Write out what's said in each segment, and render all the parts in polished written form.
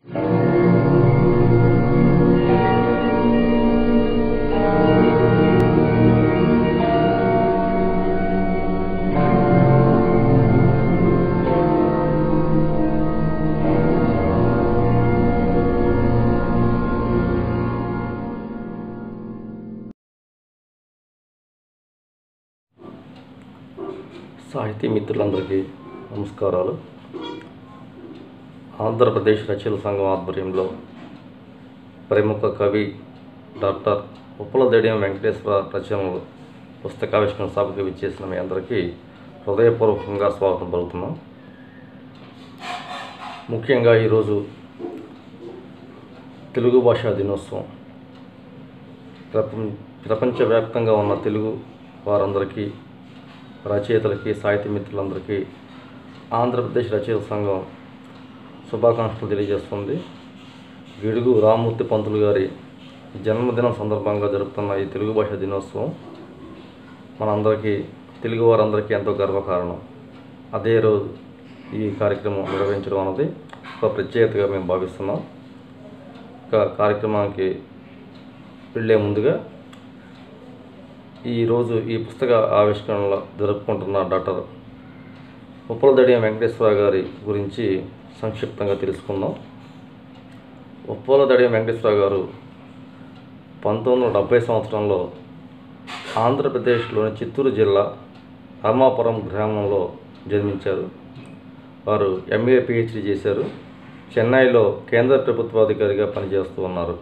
సాహితీ మిత్రులందరికీ నమస్కారాలు. ఆంధ్రప్రదేశ్ రచయితల సంఘం ఆధ్వర్యంలో ప్రముఖ కవి డాక్టర్ ఉప్పలదడియం వెంకటేశ్వర రచనలు పుస్తకావిష్కరణ సభకు విచ్చేసిన మీ అందరికీ హృదయపూర్వకంగా స్వాగతం పలుకుతున్నాం. ముఖ్యంగా ఈరోజు తెలుగు భాషా దినోత్సవం. ప్రపంచవ్యాప్తంగా ఉన్న తెలుగు వారందరికీ, రచయితలకి, సాహితీ మిత్రులందరికీ ఆంధ్రప్రదేశ్ రచయితల సంఘం శుభాకాంక్షలు తెలియజేస్తుంది. గిడుగు రామ్మూర్తి పంతులు గారి జన్మదినం సందర్భంగా జరుపుతున్న ఈ తెలుగు భాష దినోత్సవం మనందరికీ, తెలుగు వారందరికీ ఎంతో గర్వకారణం. అదే రోజు ఈ కార్యక్రమం నిర్వహించడం అన్నది ఒక ప్రత్యేకతగా మేము భావిస్తున్నాం. ఇక కార్యక్రమానికి వెళ్ళే ముందుగా ఈరోజు ఈ పుస్తక ఆవిష్కరణలో జరుపుకుంటున్న డాక్టర్ ఉప్పలదడియం వెంకటేశ్వర గారి గురించి సంక్షిప్తంగా తెలుసుకుందాం. ఉప్పలదడియం వెంకటేశ్వర గారు 1970 సంవత్సరంలో ఆంధ్రప్రదేశ్లోని చిత్తూరు జిల్లా రామాపురం గ్రామంలో జన్మించారు. వారు MA PhD చేశారు. చెన్నైలో కేంద్ర ప్రభుత్వాధికారిగా పనిచేస్తూ ఉన్నారు.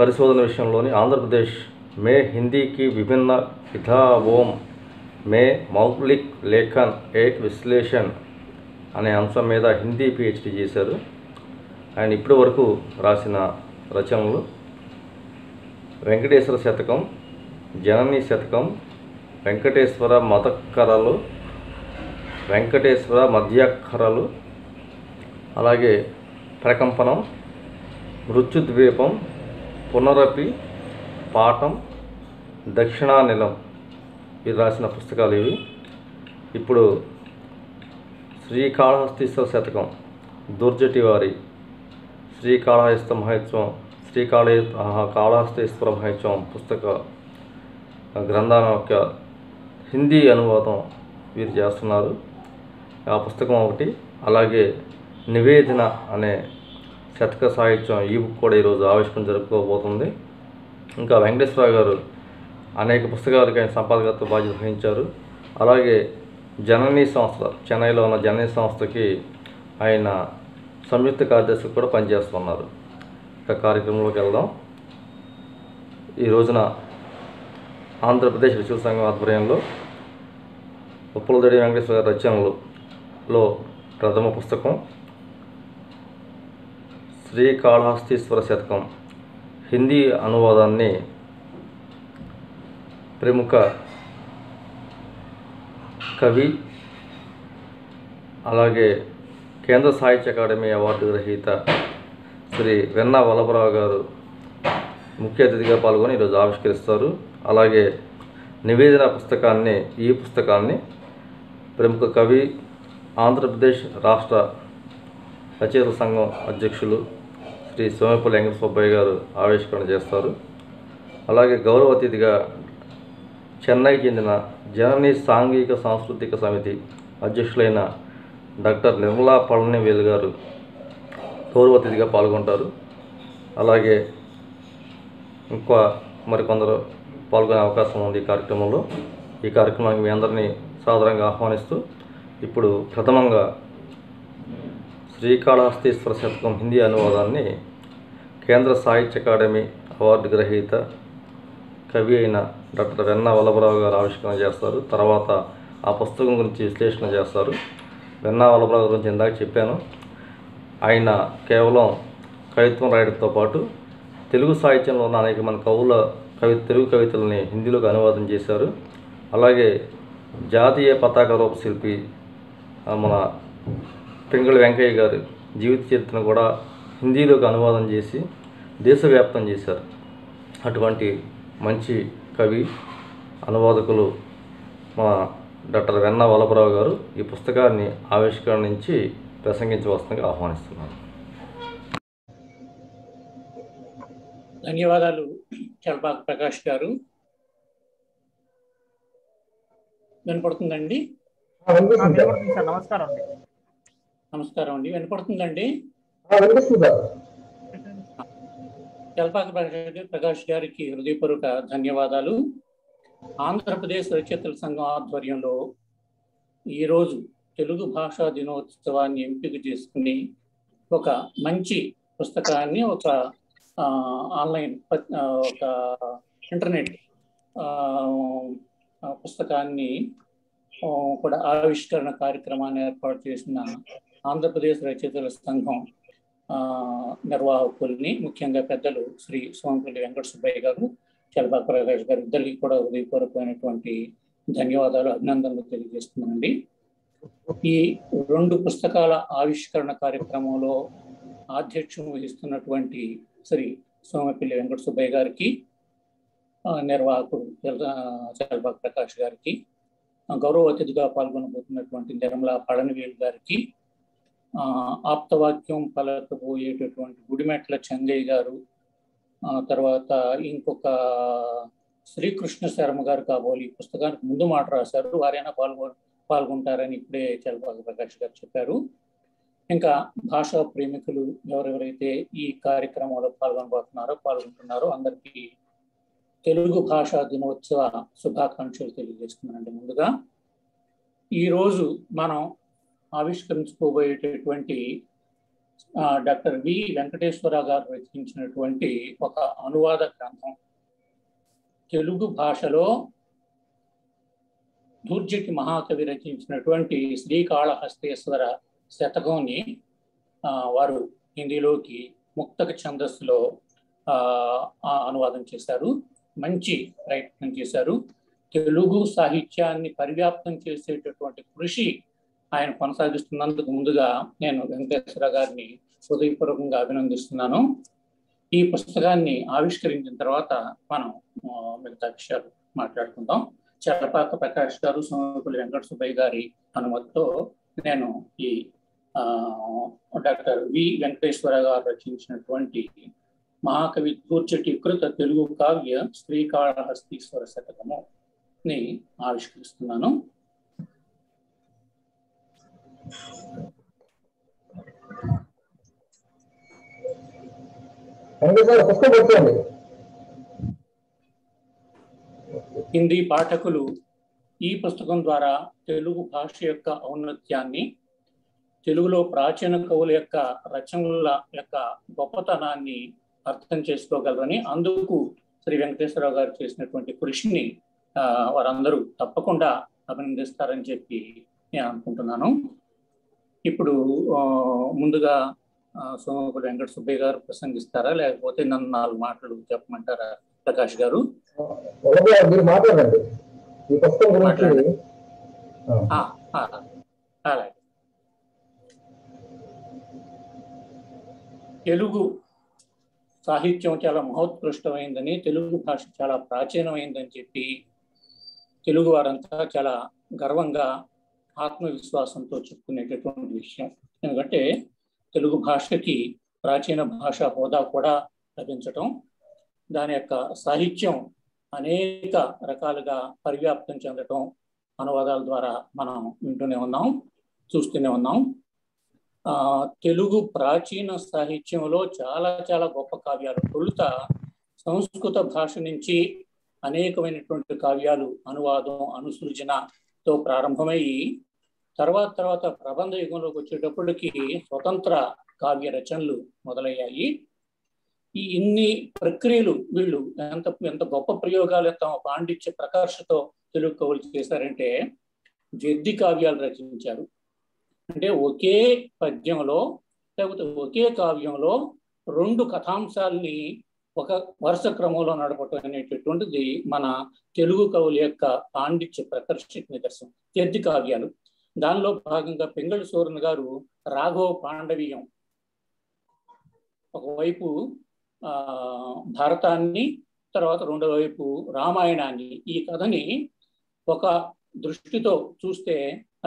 పరిశోధన విషయంలోని ఆంధ్రప్రదేశ్ మే హిందీకి విభిన్న విధావోం మే మౌలిక్ లేఖన్ ఏక్ విశ్లేషణ్ అనే అంశం మీద హిందీ PhD చేశారు. ఆయన ఇప్పటి వరకు రాసిన రచనలు వెంకటేశ్వర శతకం, జననీ శతకం, వెంకటేశ్వర మతక్కరలు, వెంకటేశ్వర మధ్యాక్కరలు, అలాగే ప్రకంపనం, మృత్యుద్వీపం, పునరపి, పాఠం, దక్షిణానిలం వీరు రాసిన పుస్తకాలు ఇవి. ఇప్పుడు శ్రీకాళహస్తీశ్వర శతకం, దుర్జటి వారి శ్రీకాళహస్త మహోత్సవం, కాళహస్తీశ్వర మహోత్సవం పుస్తక గ్రంథాల యొక్క హిందీ అనువాదం వీరు చేస్తున్నారు. ఆ పుస్తకం ఒకటి. అలాగే నివేదన అనే శతక సాహిత్యం ఈ బుక్ కూడా ఈరోజు ఆవిష్కరణ జరుపుకోబోతుంది. ఇంకా వెంకటేశ్వర గారు అనేక పుస్తకాలకు ఆయన సంపాదకత్వ బాధ్యత వహించారు. అలాగే జననీ సంస్థ, చెన్నైలో ఉన్న జననీ సంస్థకి ఆయన సంయుక్త కార్యదర్శి కూడా పనిచేస్తున్నారు. ఇక కార్యక్రమంలోకి వెళ్దాం. ఈ రోజున ఆంధ్రప్రదేశ్ రచయితల సంఘం ఆధ్వర్యంలో ఉప్పలదడియం వెంకటేశ్వర గారి రచనలలో ప్రథమ పుస్తకం శ్రీకాళహస్తీశ్వర శతకం హిందీ అనువాదాన్ని ప్రముఖ కవి, అలాగే కేంద్ర సాహిత్య అకాడమీ అవార్డు గ్రహీత శ్రీ వెన్నా వల్లభరావు గారు ముఖ్య అతిథిగా పాల్గొని ఈరోజు ఆవిష్కరిస్తారు. అలాగే నివేదన ఈ పుస్తకాన్ని ప్రముఖ కవి, ఆంధ్రప్రదేశ్ రాష్ట్ర రచయితల సంఘం అధ్యక్షులు శ్రీ సోమేపల్లి వెంకట సుబ్బయ్య గారు ఆవిష్కరణ చేస్తారు. అలాగే గౌరవ అతిథిగా చెన్నైకి చెందిన జననీ సాంఘిక సాంస్కృతిక సమితి అధ్యక్షులైన డాక్టర్ నిర్మలా పళనివేలు గారు గౌరవ అతిథిగా పాల్గొంటారు. అలాగే ఇంకా మరికొందరు పాల్గొనే అవకాశం ఉంది ఈ కార్యక్రమంలో. ఈ కార్యక్రమానికి మీ అందరినీ సాదరంగా ఆహ్వానిస్తూ ఇప్పుడు ప్రథమంగా శ్రీకాళహస్తీశ్వర శతకం హిందీ అనువాదాన్ని కేంద్ర సాహిత్య అకాడమీ అవార్డు గ్రహీత కవి అయిన డాక్టర్ వెన్నా వల్లభరావు గారు ఆవిష్కరణ చేస్తారు. తర్వాత ఆ పుస్తకం గురించి విశ్లేషణ చేస్తారు. వెన్నా వల్లభరావు గురించి ఇందాక చెప్పాను. ఆయన కేవలం కవిత్వం రాయడంతో పాటు తెలుగు సాహిత్యంలో ఉన్న అనేక మంది తెలుగు కవితల్ని హిందీలోకి అనువాదం చేశారు. అలాగే జాతీయ పతాక రూపశిల్పి మన పింగళి వెంకయ్య గారి జీవిత చరిత్రను కూడా హిందీలోకి అనువాదం చేసి దేశవ్యాప్తం చేశారు. అటువంటి మంచి కవి, అనువాదకులు మా డాక్టర్ వెన్నా వల్లభరావు గారు ఈ పుస్తకాన్ని ఆవిష్కరించి ప్రసంగించవలసిందిగా ఆహ్వానిస్తున్నాను. ధన్యవాదాలు చల్పాక ప్రకాష్ గారు. వినపడుతుందండి? నమస్కారం అండి. నమస్కారం అండి. వినపడుతుందండి? చల్పాక ప్రకాష్ గారికి హృదయపూర్వక ధన్యవాదాలు. ఆంధ్రప్రదేశ్ రచయితల సంఘం ఆధ్వర్యంలో ఈరోజు తెలుగు భాషా దినోత్సవాన్ని ఎంపిక చేసుకుని ఒక మంచి పుస్తకాన్ని, ఒక ఆన్లైన్, ఒక ఇంటర్నెట్ పుస్తకాన్ని కూడా ఆవిష్కరణ కార్యక్రమాన్ని ఏర్పాటు చేసిన ఆంధ్రప్రదేశ్ రచయితల సంఘం నిర్వాహకుల్ని, ముఖ్యంగా పెద్దలు శ్రీ సోమపల్లి వెంకట సుబ్బయ్య గారు, చల్పాక ప్రకాష్ గారు ఇద్దరికి కూడా హృదయపూర్వకమైనటువంటి ధన్యవాదాలు, అభినందనలు తెలియజేస్తున్నానండి. ఈ 2 పుస్తకాల ఆవిష్కరణ కార్యక్రమంలో ఆధ్యక్షం వహిస్తున్నటువంటి శ్రీ సోమపల్లి వెంకట సుబ్బయ్య గారికి, నిర్వాహకుడు చల్పాక ప్రకాష్ గారికి, గౌరవ అతిథిగా పాల్గొనబోతున్నటువంటి నిర్మలా పళనివేలు గారికి, ఆప్తవాక్యం పలకబోయేటటువంటి గుడిమెట్ల చెంగయ్య గారు, తర్వాత ఇంకొక శ్రీకృష్ణ శర్మ గారు కాబోలు ఈ పుస్తకానికి ముందు మాట రాశారు, వారైనా పాల్గొంటారని ఇప్పుడే చల్పాక ప్రకాష్ గారు చెప్పారు. ఇంకా భాషా ప్రేమికులు ఎవరెవరైతే ఈ కార్యక్రమంలో పాల్గొంటున్నారో అందరికీ తెలుగు భాషా దినోత్సవ శుభాకాంక్షలు తెలియజేస్తున్నానండి. ముందుగా ఈరోజు మనం ఆవిష్కరించుకోబోయేటటువంటి డాక్టర్ వి వెంకటేశ్వర గారు రచించినటువంటి ఒక అనువాద గ్రంథం, తెలుగు భాషలో ధూర్జటి మహాకవి రచించినటువంటి శ్రీకాళహస్తీశ్వర శతకంని వారు హిందీలోకి ముక్తక ఛందస్సులో అనువాదం చేశారు. మంచి ప్రయత్నం చేశారు. తెలుగు సాహిత్యాన్ని పరివ్యాప్తం చేసేటటువంటి కృషి ఆయన కొనసాగిస్తున్నందుకు ముందుగా నేను వెంకటేశ్వర గారిని హృదయపూర్వకంగా అభినందిస్తున్నాను. ఈ పుస్తకాన్ని ఆవిష్కరించిన తర్వాత మనం మిగతా విషయాలు మాట్లాడుకుందాం. చల్పాక ప్రకాష్ గారు, సోమపల్లి వెంకట సుబ్బయ్య గారి అనుమతితో నేను ఈ డాక్టర్ వి వెంకటేశ్వర గారు రచించినటువంటి మహాకవి ధూర్జటి కృత తెలుగు కావ్య శ్రీకాళహస్తీశ్వర శతకము ని ఆవిష్కరిస్తున్నాను. హిందీ పాఠకులు ఈ పుస్తకం ద్వారా తెలుగు భాష యొక్క ఔన్నత్యాన్ని, తెలుగులో ప్రాచీన కవుల యొక్క రచనల యొక్క గొప్పతనాన్ని అర్థం చేసుకోగలరని, అందుకు శ్రీ వెంకటేశ్వరరావు గారు చేసినటువంటి కృషిని వారందరూ తప్పకుండా అభినందిస్తారని చెప్పి నేను అనుకుంటున్నాను. ఇప్పుడు ముందుగా సోమపల్లి వెంకట సుబ్బయ్య గారు ప్రసంగిస్తారా, లేకపోతే నన్ను 4 మాటలు చెప్పమంటారా ప్రకాష్ గారు? మాట్లాడండి. అలాగే. తెలుగు సాహిత్యం చాలా మహోత్కృష్టమైందని, తెలుగు భాష చాలా ప్రాచీనమైందని చెప్పి తెలుగు వారంతా చాలా గర్వంగా, ఆత్మవిశ్వాసంతో చెప్పుకునేటటువంటి విషయం. ఎందుకంటే తెలుగు భాషకి ప్రాచీన భాషా హోదా కూడా లభించటం, దాని యొక్క సాహిత్యం అనేక రకాలుగా పరివ్యాప్తం చెందటం అనువాదాల ద్వారా మనం వింటూనే ఉన్నాం, చూస్తూనే ఉన్నాం. తెలుగు ప్రాచీన సాహిత్యంలో చాలా చాలా గొప్ప కావ్యాలు, తొలుత సంస్కృత భాష నుంచి అనేకమైనటువంటి కావ్యాలు అనువాదం, అనుసృజనతో ప్రారంభమై తర్వాత ప్రబంధ యుగంలోకి వచ్చేటప్పటికి స్వతంత్ర కావ్య రచనలు మొదలయ్యాయి. ఈ ఇన్ని ప్రక్రియలు వీళ్ళు ఎంత గొప్ప ప్రయోగాలు, తమ పాండిత్య ప్రకర్షతో తెలుగు కవులు చేశారంటే జడ్ది కావ్యాలు రచించారు. అంటే ఒకే పద్యంలో లేకపోతే ఒకే కావ్యంలో 2 కథాంశాలని ఒక వరుస క్రమంలో నడపటం అనేటటువంటిది మన తెలుగు కవుల యొక్క పాండిత్య ప్రకర్షకు నిదర్శనం. జడ్ది కావ్యాలు, దానిలో భాగంగా పింగళి సూరన్ గారు రాఘవ పాండవీయం, ఒకవైపు భారతాన్ని, తర్వాత రెండో వైపు రామాయణాన్ని, ఈ కథని ఒక దృష్టితో చూస్తే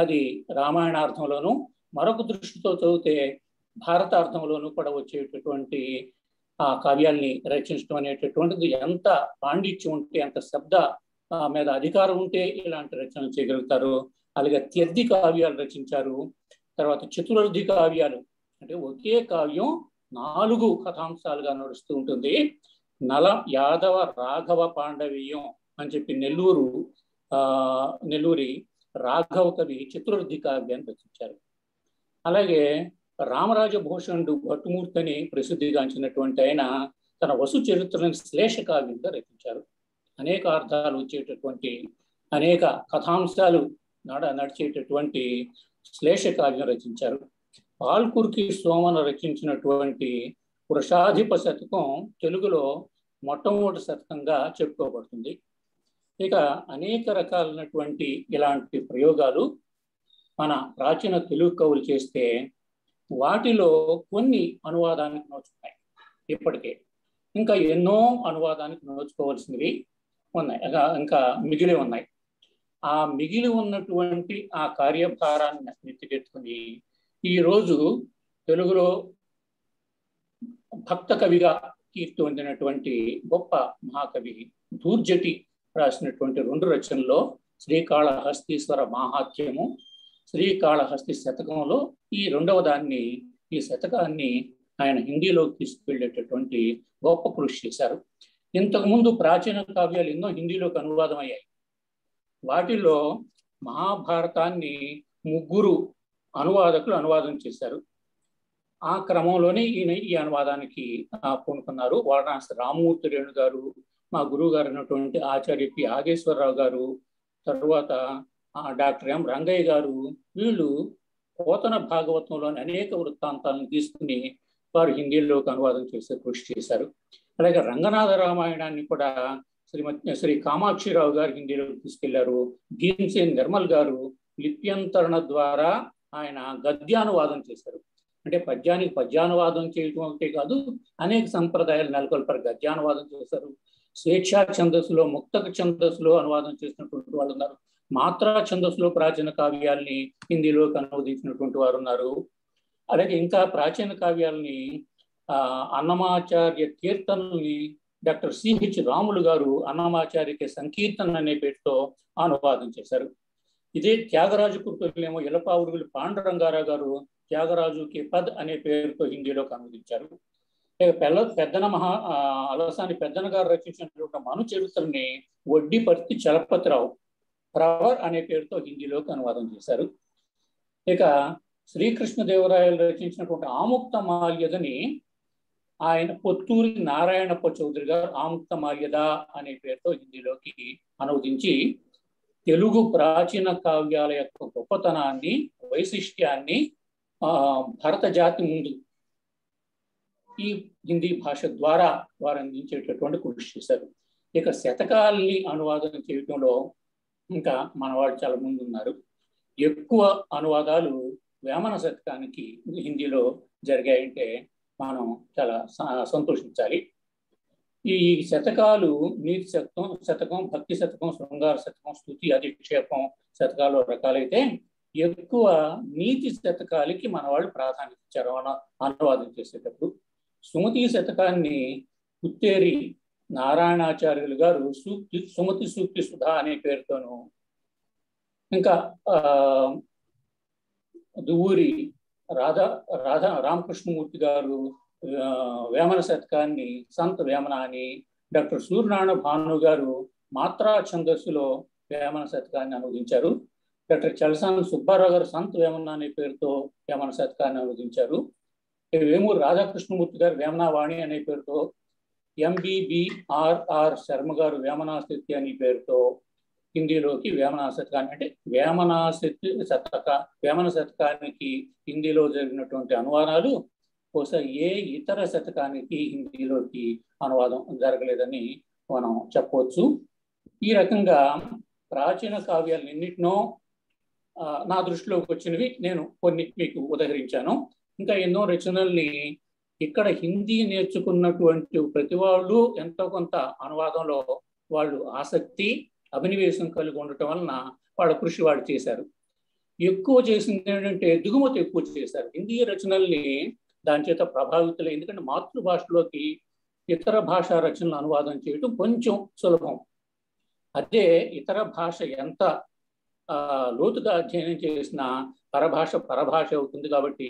అది రామాయణార్థంలోను, మరొక దృష్టితో చదివితే భారతార్థంలోనూ కూడా వచ్చేటటువంటి ఆ కావ్యాల్ని రచించడం అనేటటువంటిది ఎంత పాండిత్యం ఉంటే, ఎంత శబ్ద మీద అధికారం ఉంటే ఇలాంటి రచనలు చేయగలుగుతారు. అలాగే త్యర్థి కావ్యాలు రచించారు. తర్వాత చతురర్థి కావ్యాలు అంటే ఒకే కావ్యం 4 కథాంశాలుగా నడుస్తూ ఉంటుంది. యాదవ రాఘవ పాండవీయం అని చెప్పి నెల్లూరి రాఘవ కవి చతురర్థి కావ్యాన్ని రచించారు. అలాగే రామరాజభూషణుడు భట్టుమూర్తి అని ప్రసిద్ధిగాంచినటువంటి ఆయన తన వసు చరిత్రను శ్లేష కావ్యంగా రచించారు. అనేక అర్థాలు వచ్చేటటువంటి, అనేక కథాంశాలు నడిచేటటువంటి శ్లేష కావ్యం రచించారు. పాల్కుర్కి సోమన రచించినటువంటి వృషాధిప శతకం తెలుగులో మొట్టమొదటి శతకంగా చెప్పుకోబడుతుంది. ఇక అనేక రకాలైనటువంటి ఇలాంటి ప్రయోగాలు మన ప్రాచీన తెలుగు కవులు చేస్తే వాటిలో కొన్ని అనువాదానికి నోచుకున్నాయి. ఇప్పటికే ఇంకా ఎన్నో అనువాదానికి నోచుకోవాల్సినవి ఉన్నాయి, ఇంకా మిగిలి ఉన్నాయి. ఆ మిగిలి ఉన్నటువంటి ఆ కార్యభారాన్ని ఎత్తికెత్తుకుని ఈరోజు తెలుగులో భక్త కవిగా కీర్తి పొందినటువంటి గొప్ప మహాకవి దూర్జటి రాసినటువంటి 2 రచనల్లో శ్రీకాళహస్తీశ్వర మాహాత్మ్యము, శ్రీకాళహస్తి శతకంలో ఈ 2వ దాన్ని, ఈ శతకాన్ని ఆయన హిందీలోకి తీసుకువెళ్ళేటటువంటి గొప్ప కృషి చేశారు. ఇంతకుముందు ప్రాచీన కావ్యాలు ఎన్నో హిందీలోకి అనువాదం అయ్యాయి. వాటిలో మహాభారతాన్ని 3 అనువాదకులు అనువాదం చేశారు. ఆ క్రమంలోనే ఈయన ఈ అనువాదానికి పూనుకున్నారు. వారణాసి రామమూర్తి రేణు గారు, మా గురువు గారు అయినటువంటి ఆచార్య పి ఆగేశ్వరరావు గారు, తరువాత డాక్టర్ ఎం రంగయ్య గారు, వీళ్ళు పోతన భాగవతంలోని అనేక వృత్తాంతాలను తీసుకుని వారు హిందీలోకి అనువాదం చేసే కృషి చేశారు. అలాగే రంగనాథ రామాయణాన్ని కూడా శ్రీ కామాక్షిరావు గారు హిందీలోకి తీసుకెళ్లారు. భీమ్సేన్ నిర్మల్ గారు లిప్యంతరణ ద్వారా ఆయన గద్యానువాదం చేశారు. అంటే పద్యానికి పద్యానువాదం చేయటం ఒకటే కాదు, అనేక సంప్రదాయాలు నెలకొల్పారు. గద్యానువాదం చేశారు. స్వేచ్ఛా ఛందస్సులో, ముక్తక ఛందస్సులో అనువాదం చేసినటువంటి వాళ్ళు ఉన్నారు. మాత్రా ఛందస్సులో ప్రాచీన కావ్యాల్ని హిందీలోకి అనువదించినటువంటి వారు ఉన్నారు. అలాగే ఇంకా ప్రాచీన కావ్యాలని అన్నమాచార్య కీర్తనల్ని డాక్టర్ సిహెచ్ రాములు గారు అన్నమాచార్యకి సంకీర్తన అనే పేరుతో అనువాదం చేశారు. ఇదే త్యాగరాజు కృతులేమో ఇలపావురుగులు పాండురంగారావు గారు త్యాగరాజుకి పద్ అనే పేరుతో హిందీలోకి అనువదించారు. అలసాని పెద్దన గారు రచించినటువంటి మను చరిత్రని వడ్డీపర్తి చలపతిరావు ప్రవర్ అనే పేరుతో హిందీలోకి అనువాదం చేశారు. ఇక శ్రీకృష్ణదేవరాయలు రచించినటువంటి ఆముక్త మాల్యదని ఆయన పొత్తూరి నారాయణప్ప చౌదరి గారు ఆముక్త మాల్యద అనే పేరుతో హిందీలోకి అనువదించి తెలుగు ప్రాచీన కావ్యాల యొక్క గొప్పతనాన్ని, వైశిష్ట్యాన్ని భరత జాతి ముందు ఈ హిందీ భాష ద్వారా వారు అందించేటటువంటి కృషి చేశారు. ఇక శతకాల్ని అనువాదం చేయడంలో ఇంకా మనవాడు చాలా ముందు ఉన్నారు. ఎక్కువ అనువాదాలు వేమన శతకానికి హిందీలో జరిగాయంటే మనం చాలా సంతోషించాలి. ఈ శతకాలు నీతి శతకం, భక్తి శతకం, శృంగార శతకం, స్తుతి అధిక్షేపం శతకాలు రకాలైతే ఎక్కువ నీతి శతకాలకి మన వాళ్ళు ప్రాధాన్యత ఇచ్చారు అనువాదం చేసేటప్పుడు. సుమతి శతకాన్ని పుత్తేరి నారాయణాచార్యులు గారు సుమతి సూక్తి సుధా అనే పేరుతోను, ఇంకా దువ్వూరి రామకృష్ణమూర్తి గారు వేమన శతకాన్ని సంత్ వేమన అని, డాక్టర్ సూర్యనారాయణ భాను గారు మాత్రా ఛందస్సులో వేమన శతకాన్ని అనువదించారు. డాక్టర్ చలసాని సుబ్బారావు గారు సంత్ వేమన అనే పేరుతో వేమన శతకాన్ని అనువదించారు. వేమూరు రాధాకృష్ణమూర్తి గారు వేమనావాణి అనే పేరుతో, ఎంబీబీఆర్ఆర్ శర్మ గారు వేమనాశక్తి అనే పేరుతో హిందీలోకి వేమన శతకాన్ని, అంటే వేమన శతకానికి హిందీలో జరిగినటువంటి అనువాదాలు బహుశా ఏ ఇతర శతకానికి హిందీలోకి అనువాదం జరగలేదని మనం చెప్పవచ్చు. ఈ రకంగా ప్రాచీన కావ్యాలు ఎన్నిటినో నా దృష్టిలోకి వచ్చినవి నేను కొన్ని మీకు ఉదహరించాను. ఇంకా ఎన్నో రచనల్ని ఇక్కడ హిందీ నేర్చుకున్నటువంటి ప్రతి వాళ్ళు ఎంతో కొంత అనువాదంలో వాళ్ళు ఆసక్తి, అభినివేశం కలిగి ఉండటం వలన వాళ్ళ కృషి వాళ్ళు చేశారు. ఎక్కువ చేసింది ఏంటంటే దిగుమతి ఎక్కువ చేశారు. హిందీ రచనల్ని దాని చేత ప్రభావితులు. ఎందుకంటే మాతృభాషలోకి ఇతర భాషా రచనలు అనువాదం చేయడం కొంచెం సులభం. అదే ఇతర భాష ఎంత లోతుగా అధ్యయనం చేసిన పరభాష అవుతుంది. కాబట్టి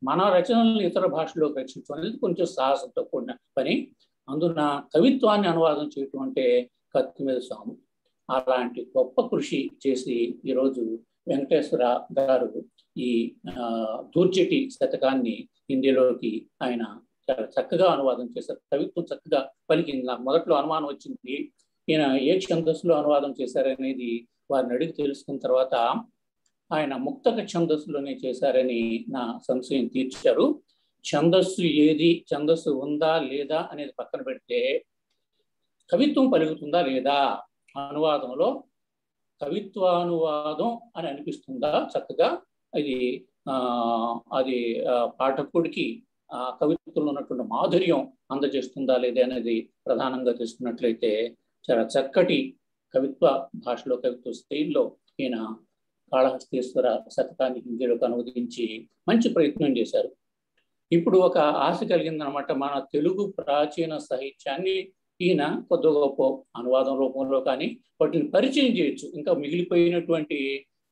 మన రచనలను ఇతర భాషలోకి రచించడం అనేది కొంచెం సాహసంతో కూడిన పని. అందున కవిత్వాన్ని అనువాదం చేయటం అంటే కత్తి మీద సాము. అలాంటి గొప్ప కృషి చేసి ఈరోజు వెంకటేశ్వర గారు ఈ దూర్జటి శతకాన్ని హిందీలోకి ఆయన చాలా చక్కగా అనువాదం చేశారు. కవిత్వం చక్కగా పలికింది. నాకు మొదట్లో అనుమానం వచ్చింది, ఈయన ఏ ఛందస్సులో అనువాదం చేశారనేది వారిని అడిగి తెలుసుకున్న తర్వాత ఆయన ముక్తక ఛందస్సులోనే చేశారని నా సంశయం తీర్చారు. ఛందస్సు ఏది, ఛందస్సు ఉందా లేదా అనేది పక్కన పెడితే కవిత్వం పలుకుతుందా లేదా, అనువాదంలో కవిత్వానువాదం అని అనిపిస్తుందా చక్కగా, అది పాఠకుడికి కవిత్వంలో ఉన్నటువంటి మాధుర్యం అందజేస్తుందా లేదా అనేది ప్రధానంగా తీసుకున్నట్లయితే చాలా చక్కటి కవిత్వ భాషలో, కవిత్వ స్టైల్లో ఈయన కాళహస్తీశ్వర శతకాన్ని హిందీలోకి అనువదించి మంచి ప్రయత్నం చేశారు. ఇప్పుడు ఒక ఆశ కలిగిందనమాట, మన తెలుగు ప్రాచీన సాహిత్యాన్ని ఈయన కొద్ది గొప్ప అనువాదం రూపంలో కానీ వాటిని పరిచయం చేయొచ్చు. ఇంకా మిగిలిపోయినటువంటి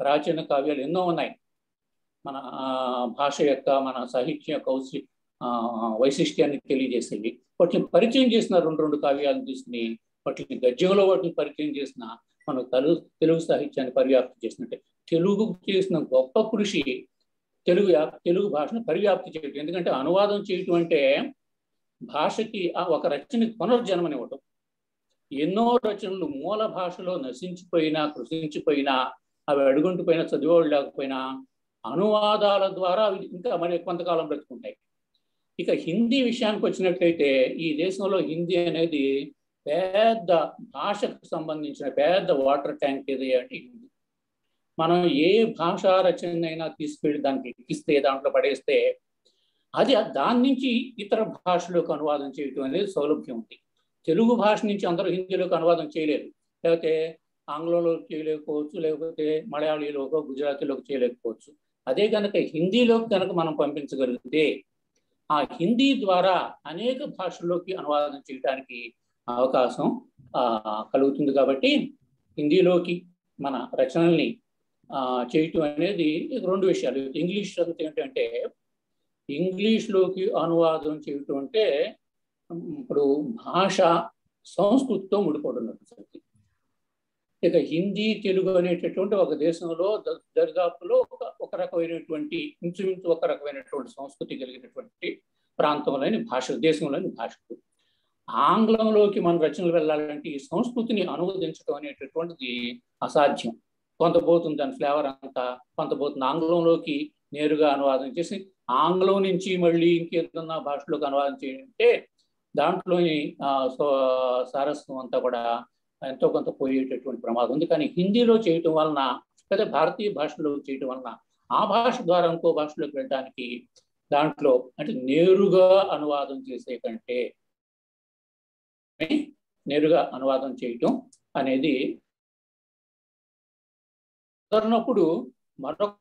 ప్రాచీన కావ్యాలు ఎన్నో ఉన్నాయి. మన భాష యొక్క, మన సాహిత్యం యొక్క వైశిష్ట్యాన్ని తెలియజేసేవి. వాటిని పరిచయం చేసిన రెండు కావ్యాలను తీసుకుని వాటిని గద్యంలో వాటిని పరిచయం చేసిన మన తెలుగు సాహిత్యాన్ని పరివ్యాప్తి చేసినట్టే. తెలుగు చేసిన గొప్ప కృషి తెలుగు భాషను పరివ్యాప్తి చేయటం. ఎందుకంటే అనువాదం చేయటం అంటే భాషకి ఒక రచనకి పునర్జన్మనివ్వటం. ఎన్నో రచనలు మూల భాషలో నశించిపోయినా, కృషించిపోయినా, అవి అడుగుంటుపోయినా, చదివేవాళ్ళు లేకపోయినా అనువాదాల ద్వారా అవి ఇంకా మరి కొంతకాలం బ్రతుకుంటాయి. ఇక హిందీ విషయానికి వచ్చినట్లయితే ఈ దేశంలో హిందీ అనేది పెద్ద భాషకు సంబంధించిన పెద్ద వాటర్ ట్యాంక్ ఏది అంటే హిందీ. మనం ఏ భాషా రచన అయినా తీసుకెళ్ళి దానికి ఎక్కిస్తే, దాంట్లో పడేస్తే అది దాని నుంచి ఇతర భాషలోకి అనువాదం చేయటం అనేది సౌలభ్యం ఉంది. తెలుగు భాష నుంచి అందరూ హిందీలోకి అనువాదం చేయలేరు, లేకపోతే ఆంగ్లంలోకి చేయలేకపోవచ్చు, లేకపోతే మలయాళీలోకో గుజరాతీలోకి చేయలేకపోవచ్చు. అదే కనుక హిందీలోకి కనుక మనం పంపించగలిగితే ఆ హిందీ ద్వారా అనేక భాషల్లోకి అనువాదం చేయడానికి అవకాశం కలుగుతుంది. కాబట్టి హిందీలోకి మన రచనల్ని చేయటం అనేది రెండు విషయాలు. ఇంగ్లీష్ చదివితే ఏంటంటే ఇంగ్లీష్లోకి అనువాదం చేయటం అంటే ఇప్పుడు భాష సంస్కృతితో ముడిపడినట్టు. ఇక హిందీ తెలుగు అనేటటువంటి ఒక దేశంలో దరిదాపులో ఒక రకమైనటువంటి ఇంచుమించు ఒక రకమైనటువంటి సంస్కృతి కలిగినటువంటి ప్రాంతంలోని భాష, దేశంలోని భాషకు. ఆంగ్లంలోకి మన రచనలు వెళ్ళాలంటే ఈ సంస్కృతిని అనువదించడం అనేటటువంటిది అసాధ్యం. కొంత పోతుంది దాని ఫ్లేవర్ అంతా, కొంత పోతుంది. ఆంగ్లంలోకి నేరుగా అనువాదం చేసి ఆంగ్లం నుంచి మళ్ళీ ఇంకేదన్నా భాషలోకి అనువాదం చేయాలంటే దాంట్లోని సారస్వం అంతా కూడా ఎంతో కొంత పోయేటటువంటి ప్రమాదం ఉంది. కానీ హిందీలో చేయటం వలన, లేదా భారతీయ భాషలో చేయటం వలన ఆ భాష ద్వారా ఇంకో భాషలోకి వెళ్ళడానికి దాంట్లో అంటే నేరుగా అనువాదం చేసే కంటే నేరుగా అనువాదం చేయటం అనేది కుదరనప్పుడు మరొక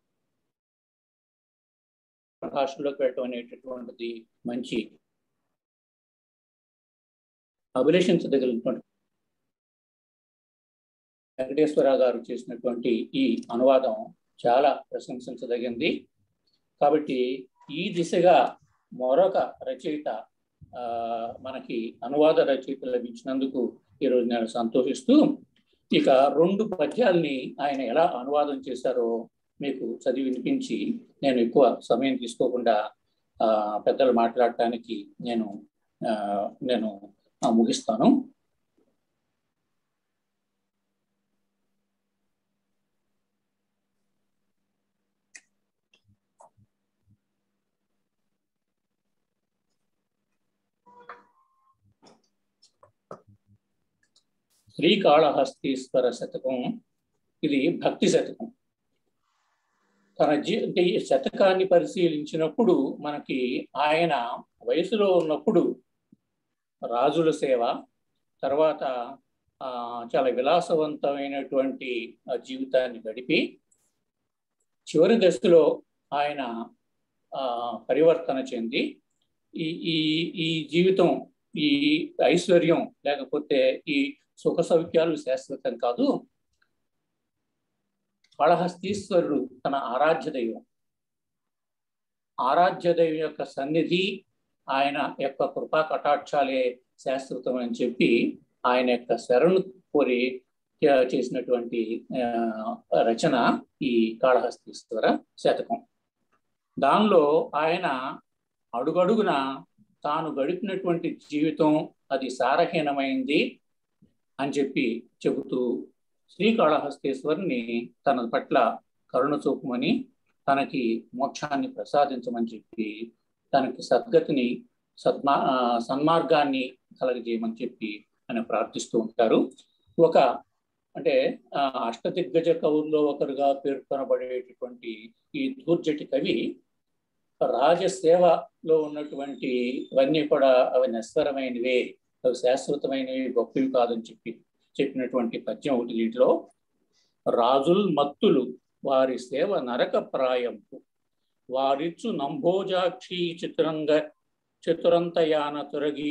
భాషలోకి వెళ్ళటం అనేటటువంటిది మంచి అభిలషించదగినటువంటి వెంకటేశ్వర గారు చేసినటువంటి ఈ అనువాదం చాలా ప్రశంసించదగింది. కాబట్టి ఈ దిశగా మరొక రచయిత మనకి అనువాద రచయిత లభించినందుకు ఈరోజు నేను సంతోషిస్తూ, ఇక 2 పద్యాల్ని ఆయన ఎలా అనువాదం చేశారో మీకు చదివి వినిపించి నేను ఎక్కువ సమయం తీసుకోకుండా పెద్దలు మాట్లాడటానికి నేను ముగిస్తాను. శ్రీకాళహస్తీశ్వర శతకం ఇది భక్తి శతకం. అంటే ఈ శతకాన్ని పరిశీలించినప్పుడు మనకి ఆయన వయసులో ఉన్నప్పుడు రాజుల సేవ, తర్వాత చాలా విలాసవంతమైనటువంటి జీవితాన్ని గడిపి చివరి దశలో ఆయన పరివర్తన చెంది ఈ ఈ ఈ జీవితం, ఈ ఐశ్వర్యం లేకపోతే ఈ సుఖ సౌఖ్యాలు శాశ్వతం కాదు, కాళహస్తీశ్వరుడు తన ఆరాధ్య దైవం యొక్క సన్నిధి, ఆయన యొక్క కృపా కటాక్షాలే శాశ్వతం అని చెప్పి ఆయన యొక్క శరణు కోరి చేసినటువంటి రచన ఈ కాళహస్తీశ్వర శతకం. దానిలో ఆయన అడుగడుగున తాను గడిపినటువంటి జీవితం అది సారహీనమైంది అని చెప్పి చెబుతూ శ్రీకాళహస్తీశ్వరుని తన పట్ల కరుణ చూపమని, తనకి మోక్షాన్ని ప్రసాదించమని చెప్పి, తనకి సద్గతిని సన్మార్గాన్ని కలగజేయమని చెప్పి ఆయన ప్రార్థిస్తూ ఉంటారు. అంటే అష్టదిగ్గజ కవుల్లో ఒకరుగా పేర్కొనబడేటటువంటి ఈ ధూర్జటి కవి రాజసేవలో ఉన్నటువంటి ఇవన్నీ కూడా అవి నిస్వరమైనవే, అవి శాశ్వతమైనవి, గొప్పవి కాదని చెప్పినటువంటి పద్యం ఒకటి. దీంట్లో రాజుల్ మత్తులు వారి సేవ నరక ప్రాయంపు, వారిచ్చు నంభోజాక్షి చతురంతయాన తొరగి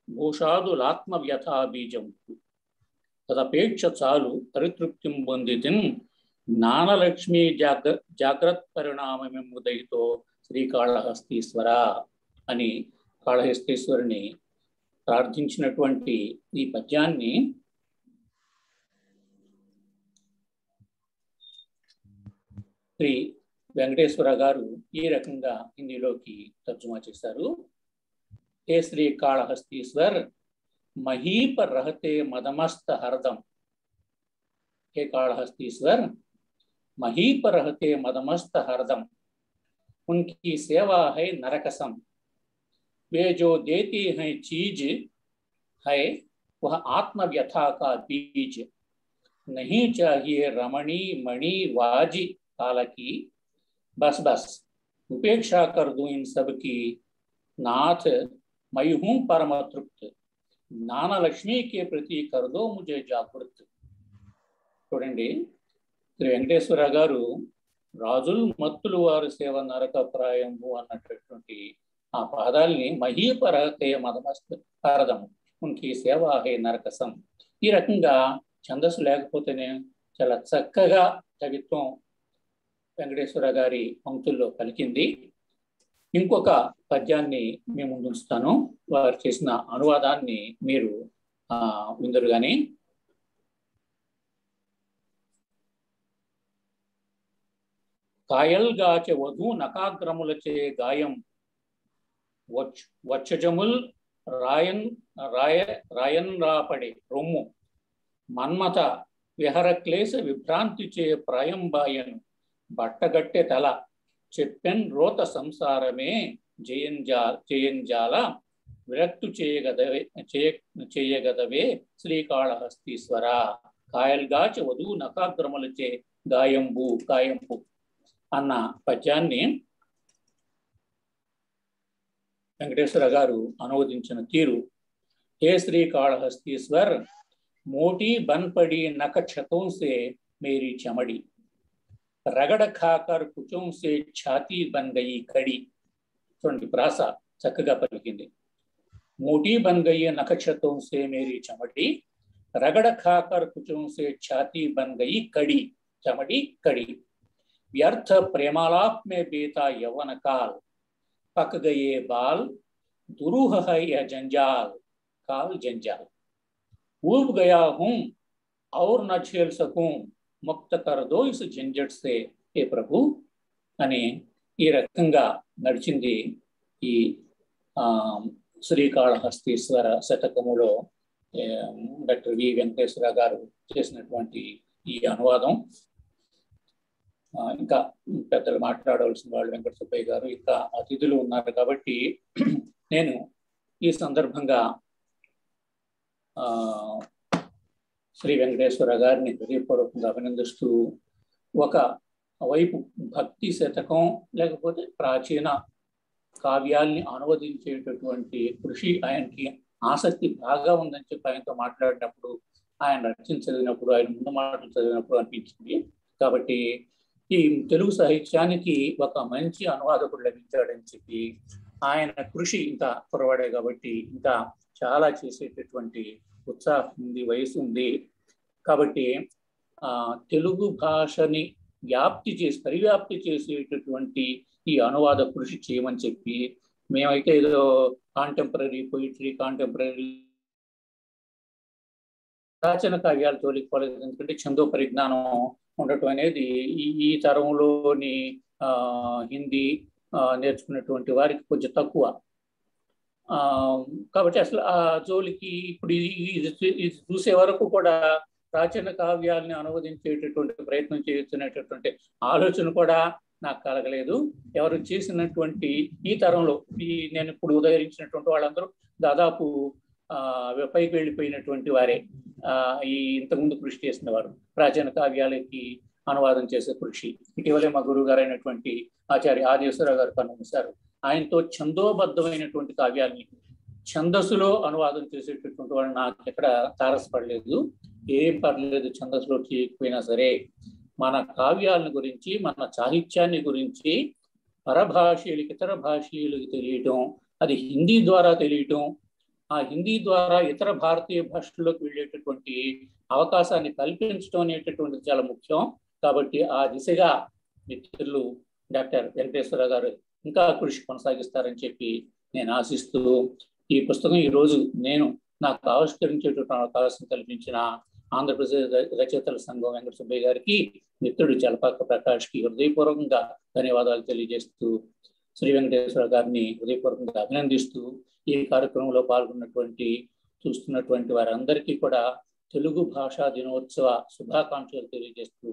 భూషాదులాత్మ వ్యథా బీజం తదపేక్ష చాలు పరితృప్తిం పొందితిన్ జ్ఞానలక్ష్మి జాగ్రత్త పరిణామముదయతో శ్రీకాళహస్తీశ్వర అని కాళహస్తీశ్వరుని ప్రార్థించినటువంటి ఈ పద్యాన్ని శ్రీ వెంకటేశ్వర గారు ఈ రకంగా హిందీలోకి తర్జుమా చేశారు. हे श्री काళहस्तीश्वर मही पर रहते मदमस्त हरदम, हे काళहस्तीश्वर मही पर रहते मदमस्त हरदम, उनकी सेवा है नरकसम, वे जो देती हैं चीज है वह आत्मव्यथा का बीज, नहीं चाहिए रमणी मणि वाजी कालकी, बस बस उपेक्षा कर दूं इन सब की, नाथ मैं हूं परम तृप्त, ज्ञान लक्ष्मी के प्रति कर दो मुझे जागृत. చూడండి, శ్రీ వెంకటేశ్వర గారు రాజుల్ మత్తులు వారి సేవ నరక ప్రాయంబు అన్నటువంటి ఆ పాదాల్ని మహీపరతే మదమస్త పారదం ఉనికి సేవ హే నరకసం, ఈ రకంగా ఛందస్సు లేకపోతేనే చాలా చక్కగా కవిత్వం వెంకటేశ్వర గారి పంక్తుల్లో పలికింది. ఇంకొక పద్యాన్ని మీ ముందు ఉంచుతాను, వారు చేసిన అనువాదాన్ని మీరు విందురు గాని. కాయల్గాచె వధు నకాగ్రములచే గాయం వచ్చజముల్ రాయన్ రాపడే రొమ్ము, మన్మత విహర క్లేశ విభ్రాంతిచే ప్రాయంబాయను బట్టగట్టె తల, చెప్పెన్ రోత సంసారమే జయంజాల విరక్తు చేయగదవే శ్రీకాళహస్తీశ్వర, కాయల్గాచ వధువు నకాగ్రములచే గాయంబు అన్న పద్యాన్ని వెంకటేశ్వర గారు అనువదించిన తీరు. हे श्रीकाళहस्तीश्वर मोटी बन पड़ी नख छतों से मेरी चमड़ी, रगड़ खाकर कुचों से छाती बन गई कड़ी. చూడండి, ప్రాస చక్కగా పలికింది. मोटी बन गई नख छतों से मेरी चमड़ी, रगड़ खाकर कुचों से छाती बन गई कड़ी, चमड़ी कड़ी. व्यर्थ प्रेमालाप में बीता यौवन काल, पक गए बाल दुरूह है यह जंजाल, काल जंजाल. ऊब गया हूं और न झेल सकूं, मुक्त कर दो इस झंझट से हे प्रभु అని ఈ రకంగా నడిచింది ఈ శ్రీకాళహస్తీశ్వర శతకములో డాక్టర్ వి వెంకటేశ్వర గారు చేసినటువంటి ఈ అనువాదం. ఇంకా పెద్దలు మాట్లాడవలసిన వాళ్ళు వెంకట సుబ్బయ్య గారు, ఇంకా అతిథులు ఉన్నారు కాబట్టి నేను ఈ సందర్భంగా శ్రీ వెంకటేశ్వర గారిని హృదయపూర్వకంగా అభినందిస్తూ, ఒక వైపు భక్తి శతకం లేకపోతే ప్రాచీన కావ్యాల్ని అనువదించేటటువంటి కృషి, ఆయనకి ఆసక్తి బాగా ఉందని చెప్పి ఆయనతో మాట్లాడినప్పుడు ఆయన రచన చదివినప్పుడు, ఆయన ముందు మాటలు చదివినప్పుడు అనిపించింది. కాబట్టి ఈ తెలుగు సాహిత్యానికి ఒక మంచి అనువాదకుడు లభించాడని చెప్పి, ఆయన కృషి ఇంకా కురవాడే కాబట్టి ఇంకా చాలా చేసేటటువంటి ఉత్సాహం ఉంది, వయసు ఉంది. కాబట్టి తెలుగు భాషని పరివ్యాప్తి చేసేటటువంటి ఈ అనువాద కృషి చేయమని చెప్పి, మేమైతే ఏదో కాంటెంపరీ పోయిటరీ, కాంటెంపరీ ప్రాచీన కావ్యాల జోలికి పోలేదు. ఎందుకంటే ఛందో పరిజ్ఞానం ఉండటం అనేది ఈ తరంలోని హిందీ నేర్చుకున్నటువంటి వారికి కొంచెం తక్కువ. కాబట్టి అసలు ఆ జోలికి ఇప్పుడు ఇది చూసే వరకు కూడా ప్రాచీన కావ్యాలని అనువదించేటటువంటి ప్రయత్నం చేస్తున్నటువంటి ఆలోచన కూడా నాకు కలగలేదు. ఎవరు చేసినటువంటి ఈ తరంలో నేను ఇప్పుడు ఉదహరించినటువంటి వాళ్ళందరూ దాదాపు పైకి వెళ్ళిపోయినటువంటి వారే. ఇంతకుముందు కృషి చేసిన వారు ప్రాచీన కావ్యాలకి అనువాదం చేసే కృషి. ఇటీవలే మా గురువు గారు అయినటువంటి ఆచార్య ఆదిశ్వరరావు గారు కనుగొన్నారు. ఆయనతో ఛందోబద్ధమైనటువంటి కావ్యాలని ఛందస్సులో అనువాదం చేసేటటువంటి వాళ్ళు నాకు ఎక్కడ తారసపడలేదు. ఏం పర్లేదు, ఛందస్సులో చేయకపోయినా సరే మన కావ్యాలను గురించి, మన సాహిత్యాన్ని గురించి పరభాషీయులకి, ఇతర భాషీయులకి తెలియటం, అది హిందీ ద్వారా తెలియటం, ఆ హిందీ ద్వారా ఇతర భారతీయ భాషల్లోకి వెళ్ళేటటువంటి అవకాశాన్ని కల్పించడం అనేటటువంటిది చాలా ముఖ్యం. కాబట్టి ఆ దిశగా మిత్రులు డాక్టర్ వెంకటేశ్వర గారు ఇంకా కృషి కొనసాగిస్తారని చెప్పి నేను ఆశిస్తూ, ఈ పుస్తకం ఈరోజు నాకు ఆవిష్కరించేటువంటి అవకాశం కల్పించిన ఆంధ్రప్రదేశ్ రచయితల సంఘం వెంకట సుబ్బయ్య గారికి, మిత్రుడు చలపాక ప్రకాష్కి హృదయపూర్వకంగా ధన్యవాదాలు తెలియజేస్తూ, శ్రీ వెంకటేశ్వర గారిని హృదయపూర్వకంగా అభినందిస్తూ, ఈ కార్యక్రమంలో పాల్గొన్నటువంటి చూస్తున్నటువంటి వారందరికీ కూడా తెలుగు భాషా దినోత్సవ శుభాకాంక్షలు తెలియజేస్తూ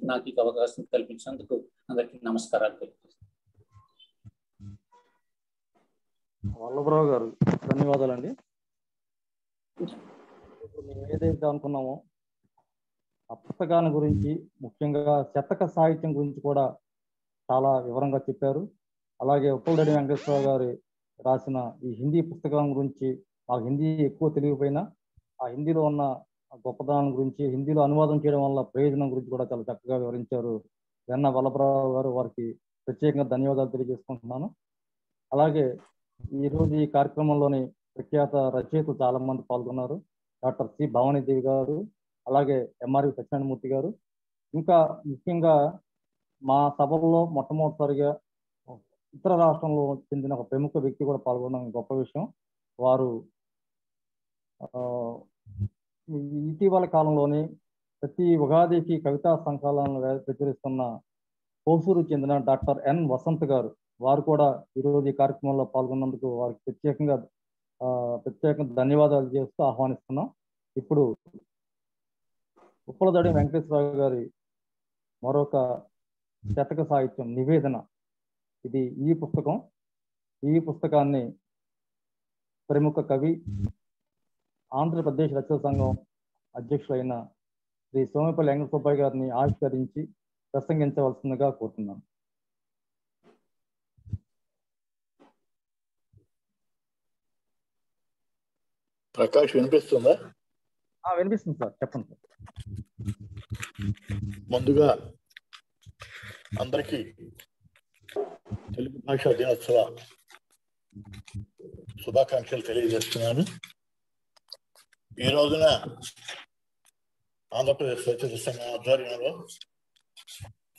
నాకు ఈ అవకాశం కల్పించినందుకు అందరికీ నమస్కారాలు తెలియజేస్తాను. వల్లభరావు గారు ధన్యవాదాలండి. మేము ఏదైతే అనుకున్నామో ఆ పుస్తకాన్ని గురించి, ముఖ్యంగా శతక సాహిత్యం గురించి కూడా చాలా వివరంగా చెప్పారు. అలాగే ఉప్పలరెడ్డి వెంకటేశ్వరరావు గారు రాసిన ఈ హిందీ పుస్తకం గురించి, మాకు హిందీ ఎక్కువ తెలియకపోయినా ఆ హిందీలో ఉన్న గొప్పదనం గురించి, హిందీలో అనువాదం చేయడం వల్ల ప్రయోజనం గురించి కూడా చాలా చక్కగా వివరించారు వెన్న వల్లభరావు గారు. వారికి ప్రత్యేకంగా ధన్యవాదాలు తెలియజేసుకుంటున్నాను. అలాగే ఈరోజు ఈ కార్యక్రమంలోని ప్రఖ్యాత రచయితలు చాలా మంది పాల్గొన్నారు. డాక్టర్ సి భవానీదేవి గారు, అలాగే ఎంఆర్వి సత్యనారాయణమూర్తి గారు, ఇంకా ముఖ్యంగా మా సభల్లో మొట్టమొదటిసారిగా ఇతర రాష్ట్రంలో చెందిన ఒక ప్రముఖ వ్యక్తి కూడా పాల్గొనడం గొప్ప విషయం. వారు ఇటీవల కాలంలోని ప్రతి ఉగాదికి కవితా సంకలనాలను ప్రచురిస్తున్న కోసూరు చెందిన డాక్టర్ ఎన్ వసంత్ గారు, వారు కూడా ఈరోజు ఈ కార్యక్రమంలో పాల్గొన్నందుకు వారికి ప్రత్యేకంగా ధన్యవాదాలు చేస్తూ ఆహ్వానిస్తున్నాం. ఇప్పుడు ఉప్పలరెడ్డి వెంకటేశ్వరరావు గారి మరొక శతక సాహిత్యం నివేదన, ఇది ఈ పుస్తకం. ఈ పుస్తకాన్ని ప్రముఖ కవి, ఆంధ్రప్రదేశ్ రచయితల సంఘం అధ్యక్షులైన శ్రీ సోమపల్లి వెంకట సుబ్బయ్య గారిని ఆవిష్కరించి ప్రసంగించవలసిందిగా కోరుతున్నాను. ప్రకాష్ వినిపిస్తుందా? వినిపిస్తుంది సార్, చెప్పండి సార్. ముందుగా అందరికీ తెలుగు భాషా దినోత్సవ శుభాకాంక్షలు తెలియజేస్తున్నాను. ఈ రోజున ఆంధ్రప్రదేశ్ రచయిత సంఘం ఆధ్వర్యంలో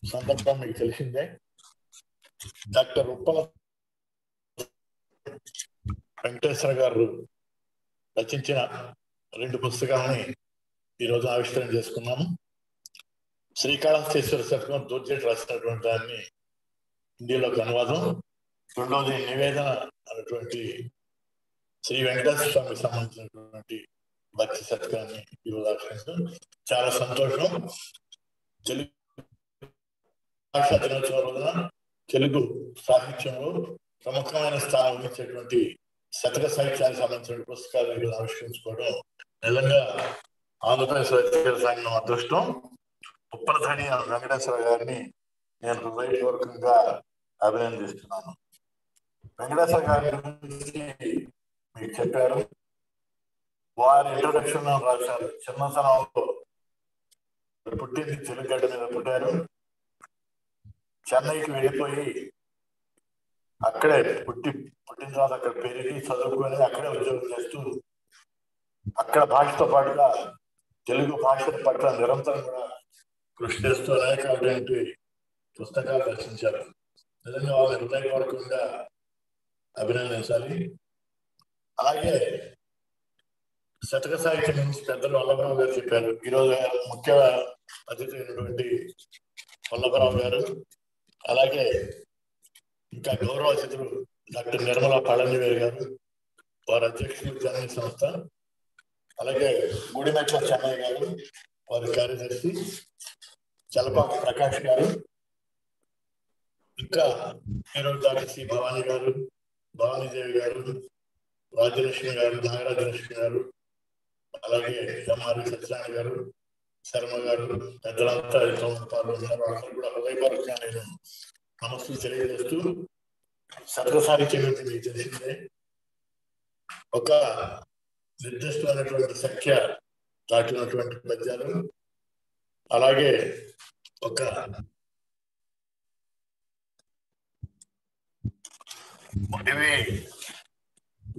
సందర్భం మీకు తెలిసిందే. డాక్టర్ ఉప్పల వెంకటేశ్వర గారు రచించిన 2 పుస్తకాలని ఈరోజు ఆవిష్కరణ చేసుకున్నాము. శ్రీకాళహస్తీశ్వర శతకం దూర్జేటి రాసినటువంటి దాన్ని హిందీలోకి అనువాదం, రెండవది నివేదన అనేటువంటి శ్రీ వెంకటేశ్వర స్వామికి సంబంధించినటువంటి భక్తి శతకాన్ని ఈరోజు ఆవిష్కరించడం చాలా సంతోషం. తెలుగు భాషా దినోత్సవం రోజున తెలుగు సాహిత్యంలో ప్రముఖమైన స్థానం వహించేటువంటి శతక సాహిత్యానికి సంబంధించిన పుస్తకాలు ఈరోజు ఆవిష్కరించుకోవడం నిజంగా ఆంధ్రప్రదేశ్ రచయితల సంఘం అదృష్టం. ఉప్పలరెడ్డి వెంకటేశ్వర గారిని నేను హృదయపూర్వకంగా అభినందిస్తున్నాను. వెంకటేశ్వర గారి గురించి మీకు చెప్పారు. వారి ఇంట్రొడక్షన్ రాశారు. చిన్నతనంలో పుట్టింది తెలుగుగడ్డ మీద పుట్టారు. చెన్నైకి వెళ్ళిపోయి అక్కడే పుట్టిన తర్వాత అక్కడ పెరిగి చదువుకొని అక్కడే ఉద్యోగం చేస్తూ అక్కడ భాషతో పాటుగా తెలుగు భాష పట్ల నిరంతరం కూడా కృషి చేస్తూ అనేకటువంటి పుస్తకాలు రచించారు. నిజంగా వాళ్ళ హృదయపూర్వకంగా అభినందించాలి. అలాగే శతక సాహిత్యం నుంచి పెద్దలు వల్లభరావు గారు చెప్పారు. ఈరోజు ముఖ్య అతిథి అయినటువంటి వల్లభరావు గారు, అలాగే ఇంకా గౌరవ అతిథులు డాక్టర్ నిర్మలా పళనివేలు గారు, వారి అధ్యక్షులు జనని సంస్థ, అలాగే గుడిమెట్ల చెన్నై గారు, వారి కార్యదర్శి చలపాక ప్రకాష్ గారు, ఇంకా ఈరోజు డాక్టర్ సి భవానీ గారు, భవానీదేవి గారు, రాజ్యలక్ష్మి గారు, నాగరాజలక్ష్మి గారు, అలాగే ఎంఆర్ సత్యనారాయణ గారు, శర్మ గారు, పెద్దలంతా ఉన్నారు. అందరూ కూడా హృదయపూర్వకంగా నేను నమస్సులు తెలియజేస్తూ, శతక సాహిత్యం గురించి మీకు తెలిసిందే. ఒక నిర్దిష్టమైనటువంటి సంఖ్య దాటినటువంటి పద్యాలు, అలాగే ఒక ఇవి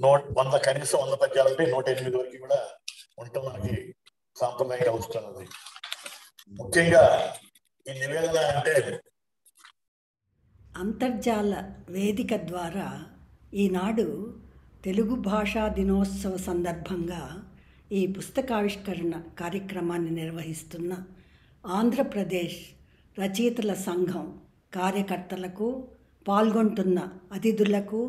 100 కనీసం 100 పద్యాలు ఉంటే 108 వరకు కూడా ఉండటం మనకి సాంప్రదాయంగా వస్తున్నది. ముఖ్యంగా ఈ నివేదన అంటే అంతర్జాల వేదిక ద్వారా ఈనాడు తెలుగు భాషా దినోత్సవ సందర్భంగా ఈ పుస్తకావిష్కరణ కార్యక్రమాన్ని నిర్వహిస్తున్న ఆంధ్రప్రదేశ్ రచయితల సంఘం కార్యకర్తలకు, పాల్గొంటున్న అతిథులకు,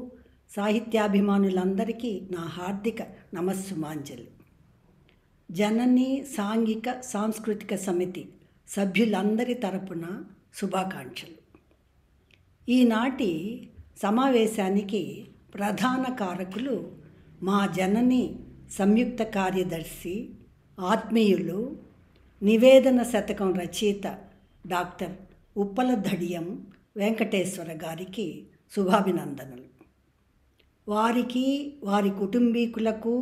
సాహిత్యాభిమానులందరికీ నా హార్దిక నమస్సుమాంజలి. జనని సాంఘిక సాంస్కృతిక సమితి సభ్యులందరి తరపున శుభాకాంక్షలు. ఈనాటి సమావేశానికి ప్రధాన కారకులు మా జనని సంయుక్త కార్యదర్శి, ఆత్మీయులు, నివేదన శతకం రచయిత డాక్టర్ ఉప్పల ధడియం వెంకటేశ్వర గారికి శుభాభినందనలు. వారికి, వారి కుటుంబీకులకు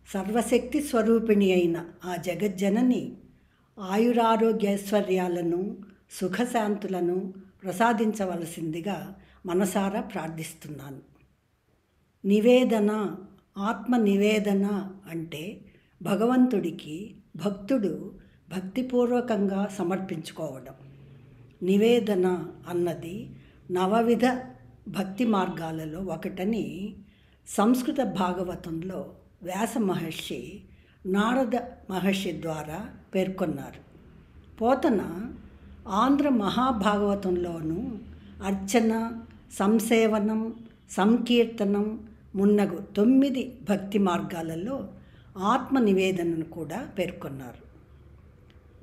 సర్వశక్తి స్వరూపిణి అయిన ఆ జగజ్జనని ఆయురారోగ్యైశ్వర్యాలను, సుఖశాంతులను ప్రసాదించవలసిందిగా మనసారా ప్రార్థిస్తున్నాను. నివేదన, ఆత్మ నివేదన అంటే భగవంతుడికి భక్తుడు భక్తిపూర్వకంగా సమర్పించుకోవడం. నివేదన అన్నది నవవిధ భక్తి మార్గాలలో ఒకటని సంస్కృత భాగవతంలో వ్యాస మహర్షి నారద మహర్షి ద్వారా పేర్కొన్నారు. పోతన ఆంధ్ర మహాభాగవతంలోనూ అర్చన, సంసేవనం, సంకీర్తనం మున్నగు 9 భక్తి మార్గాలలో ఆత్మ నివేదనను కూడా పేర్కొన్నారు.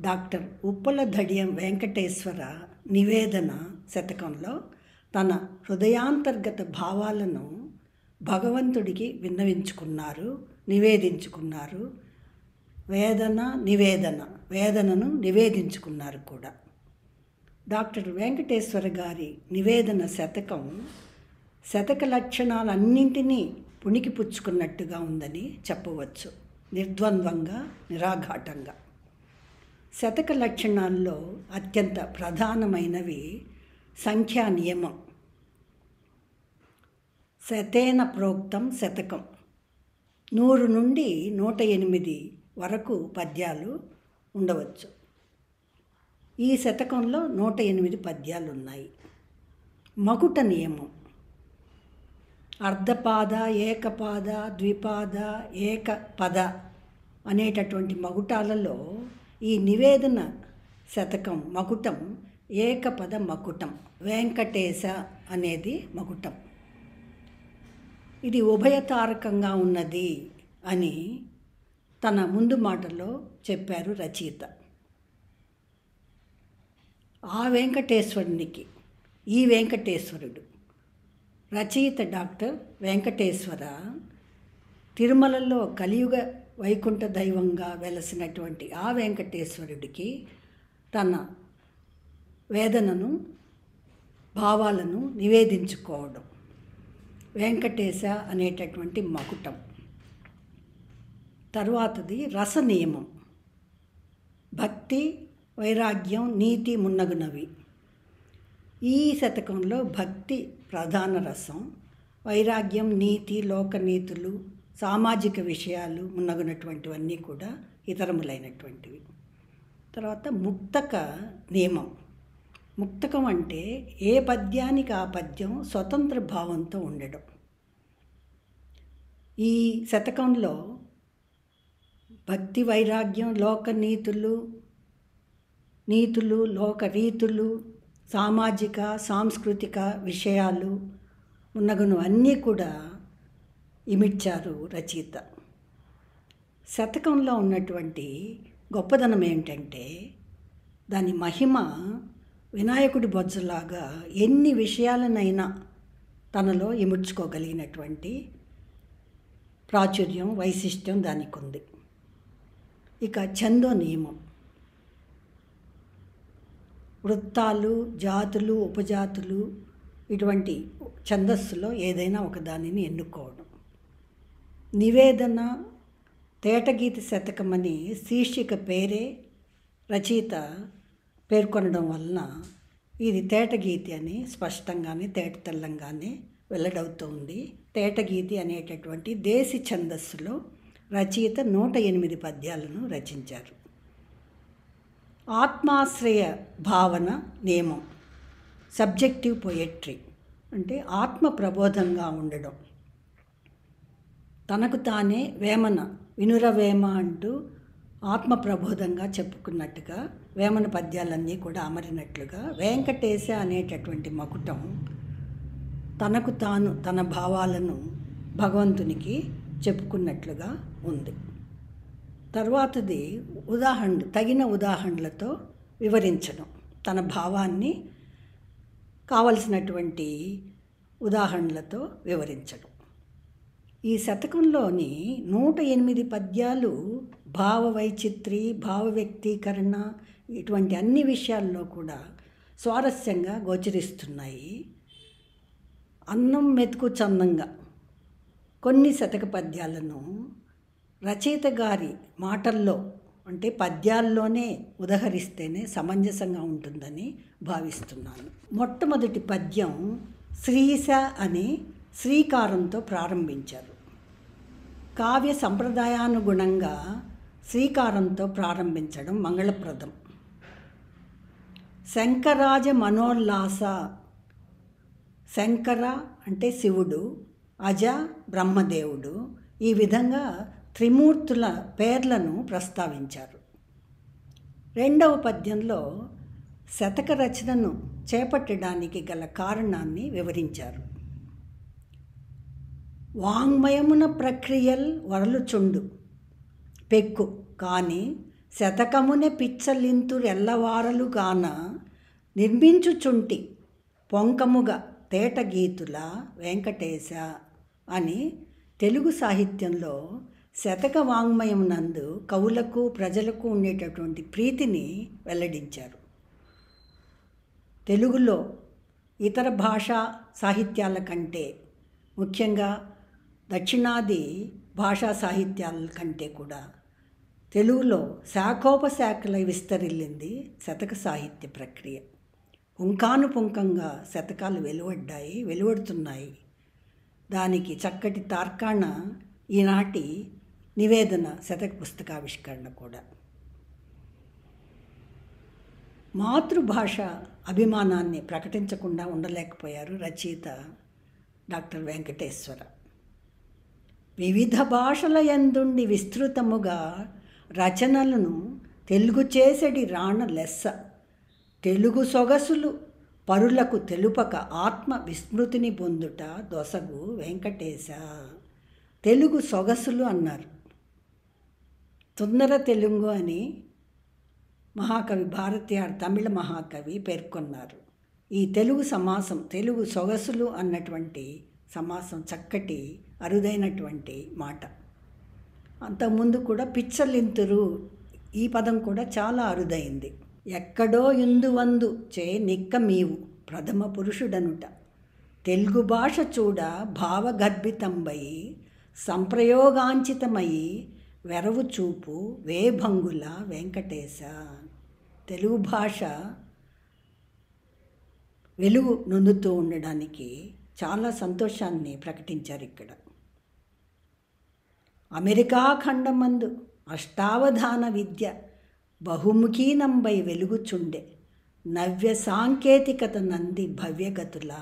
డాక్టర్ ఉప్పల ధడియం వెంకటేశ్వర నివేదన శతకంలో తన హృదయాంతర్గత భావాలను భగవంతుడికి విన్నవించుకున్నారు, నివేదించుకున్నారు. వేదనను నివేదించుకున్నారు కూడా. డాక్టర్ వెంకటేశ్వర గారి నివేదన శతకం శతక లక్షణాలన్నింటినీ పుణికిపుచ్చుకున్నట్టుగా ఉందని చెప్పవచ్చు, నిర్ద్వంద్వంగా, నిరాఘాటంగా. శతక లక్షణాల్లో అత్యంత ప్రధానమైనవి సంఖ్యా నియమం. శతేన ప్రోక్తం శతకం. 100 నుండి 108 వరకు పద్యాలు ఉండవచ్చు. ఈ శతకంలో 108 పద్యాలు ఉన్నాయి. మకుట నియమం. అర్ధపాద, ఏకపాద, ద్విపాద, ఏకపద అనేటటువంటి మకుటాలలో ఈ నివేదన శతకం మకుటం ఏకపద మకుటం. వెంకటేశ అనేది మకుటం. ఇది ఉభయతారకంగా ఉన్నది అని తన ముందు మాటలో చెప్పారు రచయిత. ఆ వెంకటేశ్వరునికి ఈ వెంకటేశ్వరుడు రచయిత డాక్టర్ వెంకటేశ్వర తిరుమలలో కలియుగ వైకుంఠ దైవంగా వెలసినటువంటి ఆ వెంకటేశ్వరుడికి తన వేదనను, భావాలను నివేదించుకోవడం. వెంకటేశ అనేటటువంటి మకుటం. తరువాతది రస నియమం. భక్తి, వైరాగ్యం, నీతి మున్నగునవి. ఈ శతకంలో భక్తి ప్రధాన రసం, వైరాగ్యం, నీతి, లోకనీతులు, సామాజిక విషయాలు మున్నగునటువంటివన్నీ కూడా ఇతరములైనటువంటివి. తర్వాత ముక్తక నియమం. ముక్తకం అంటే ఏ పద్యానికి ఆ పద్యం స్వతంత్ర భావంతో ఉండడం. ఈ శతకంలో భక్తి, వైరాగ్యం, లోకనీతులు, లోకరీతులు, సామాజిక సాంస్కృతిక విషయాలు ఉన్నగును అన్నీ కూడా ఇమిడ్చారు రచయిత. శతకంలో ఉన్నటువంటి గొప్పదనం ఏంటంటే దాని మహిమ వినాయకుడి బొజ్జలాగా ఎన్ని విషయాలనైనా తనలో ఇముడ్చుకోగలిగినటువంటి ప్రాచుర్యం, వైశిష్ట్యం దానికి ఉంది. ఇక ఛందో నియమం. వృత్తాలు, జాతులు, ఉపజాతులు ఇటువంటి ఛందస్సులో ఏదైనా ఒక దానిని ఎన్నుకోవడం. నివేదన తేటగీతి శతకమని శీర్షిక పేరే రచయిత పేర్కొనడం వలన ఇది తేటగీతి అని స్పష్టంగానే తేటతెల్లంగానే వెల్లడవుతోంది. తేటగీతి అనేటటువంటి దేశీ ఛందస్సులో రచయిత 108 పద్యాలను రచించారు. ఆత్మాశ్రయ భావన నియమం. సబ్జెక్టివ్ పొయెట్రీ అంటే ఆత్మ ప్రబోధంగా ఉండడం. తనకు తానే వేమన, వినురవేమ అంటూ ఆత్మ ప్రబోధంగా చెప్పుకున్నట్టుగా వేమన పద్యాలన్నీ కూడా అమరినట్లుగా వెంకటేశ అనేటటువంటి మకుటం తనకు తాను తన భావాలను భగవంతునికి చెప్పుకున్నట్లుగా ఉంది. తరువాతది ఉదాహరణలు, తగిన ఉదాహరణలతో వివరించడం. తన భావాన్ని కావలసినటువంటి ఉదాహరణలతో వివరించడం. ఈ శతకంలోని 108 పద్యాలు భావ వైచిత్రి, భావ వ్యక్తీకరణ ఇటువంటి అన్ని విషయాల్లో కూడా స్వారస్యంగా గోచరిస్తున్నాయి. అన్నం మెతుకు చందంగా కొన్ని శతక పద్యాలను రచయిత గారి మాటల్లో అంటే పద్యాల్లోనే ఉదహరిస్తేనే సమంజసంగా ఉంటుందని భావిస్తున్నాను. మొట్టమొదటి పద్యం శ్రీశ అని శ్రీకారంతో ప్రారంభించారు. కావ్య సంప్రదాయానుగుణంగా శ్రీకారంతో ప్రారంభించడం మంగళప్రదం. శంకరాజ మనోల్లాస. శంకర అంటే శివుడు, అజ బ్రహ్మదేవుడు. ఈ విధంగా త్రిమూర్తుల పేర్లను ప్రస్తావించారు. రెండవ పద్యంలో శతక రచనను చేపట్టడానికి గల కారణాన్ని వివరించారు. వాంగ్మయమున ప్రక్రియల్ వరలుచుండు పెక్కు కాని శతకమునే పిచ్చలింతురెల్లవారలు గాన నిర్మించుచుంటి పొంకముగా తేటగీతుల వెంకటేశ అని తెలుగు సాహిత్యంలో శతక వాంగ్మయం నందు కవులకు ప్రజలకు ఉండేటటువంటి ప్రీతిని వెల్లడించారు. తెలుగులో ఇతర భాషా సాహిత్యాల కంటే, ముఖ్యంగా దక్షిణాది భాషా సాహిత్యాల కంటే కూడా తెలుగులో శాఖోపశాఖల విస్తరిల్లింది శతక సాహిత్య ప్రక్రియ. పుంఖానుపుంఖంగా శతకాలు వెలువడుతున్నాయి. దానికి చక్కటి తార్కాణ ఈనాటి నివేదన శతక పుస్తకావిష్కరణ కూడా. మాతృభాష అభిమానాన్ని ప్రకటించకుండా ఉండలేకపోయారు రచయిత డాక్టర్ వెంకటేశ్వర. వివిధ భాషల యందుండి విస్తృతముగా రచనలను తెలుగు చేసడి రాణ లెస్స. తెలుగు సొగసులు పరులకు తెలుపక ఆత్మ విస్మృతిని పొందుట దొసగు వెంకటేశ. తెలుగు సొగసులు అన్నారు. తొందర తెలుగు అని మహాకవి భారతీయార్ తమిళ మహాకవి పేర్కొన్నారు. ఈ తెలుగు సమాసం, తెలుగు సొగసులు అన్నటువంటి సమాసం చక్కటి అరుదైనటువంటి మాట. అంతకుముందు కూడా పిచ్చలింతురు ఈ పదం కూడా చాలా అరుదైంది. ఎక్కడో ఇందువందు చే నిక్క మీవు ప్రథమ పురుషుడనుట. తెలుగు భాష చూడ భావగర్భితంబై సంప్రయోగాంచితమై వెరవు చూపు వేభంగుల వెంకటేశ. తెలుగు భాష వెలుగు నొందుతూ ఉండడానికి చాలా సంతోషాన్ని ప్రకటించారు ఇక్కడ. అమెరికా ఖండమందు అష్టావధాన విద్య బహుముఖీనంబై వెలుగుచుండే నవ్య సాంకేతికత నంది భవ్యగతుల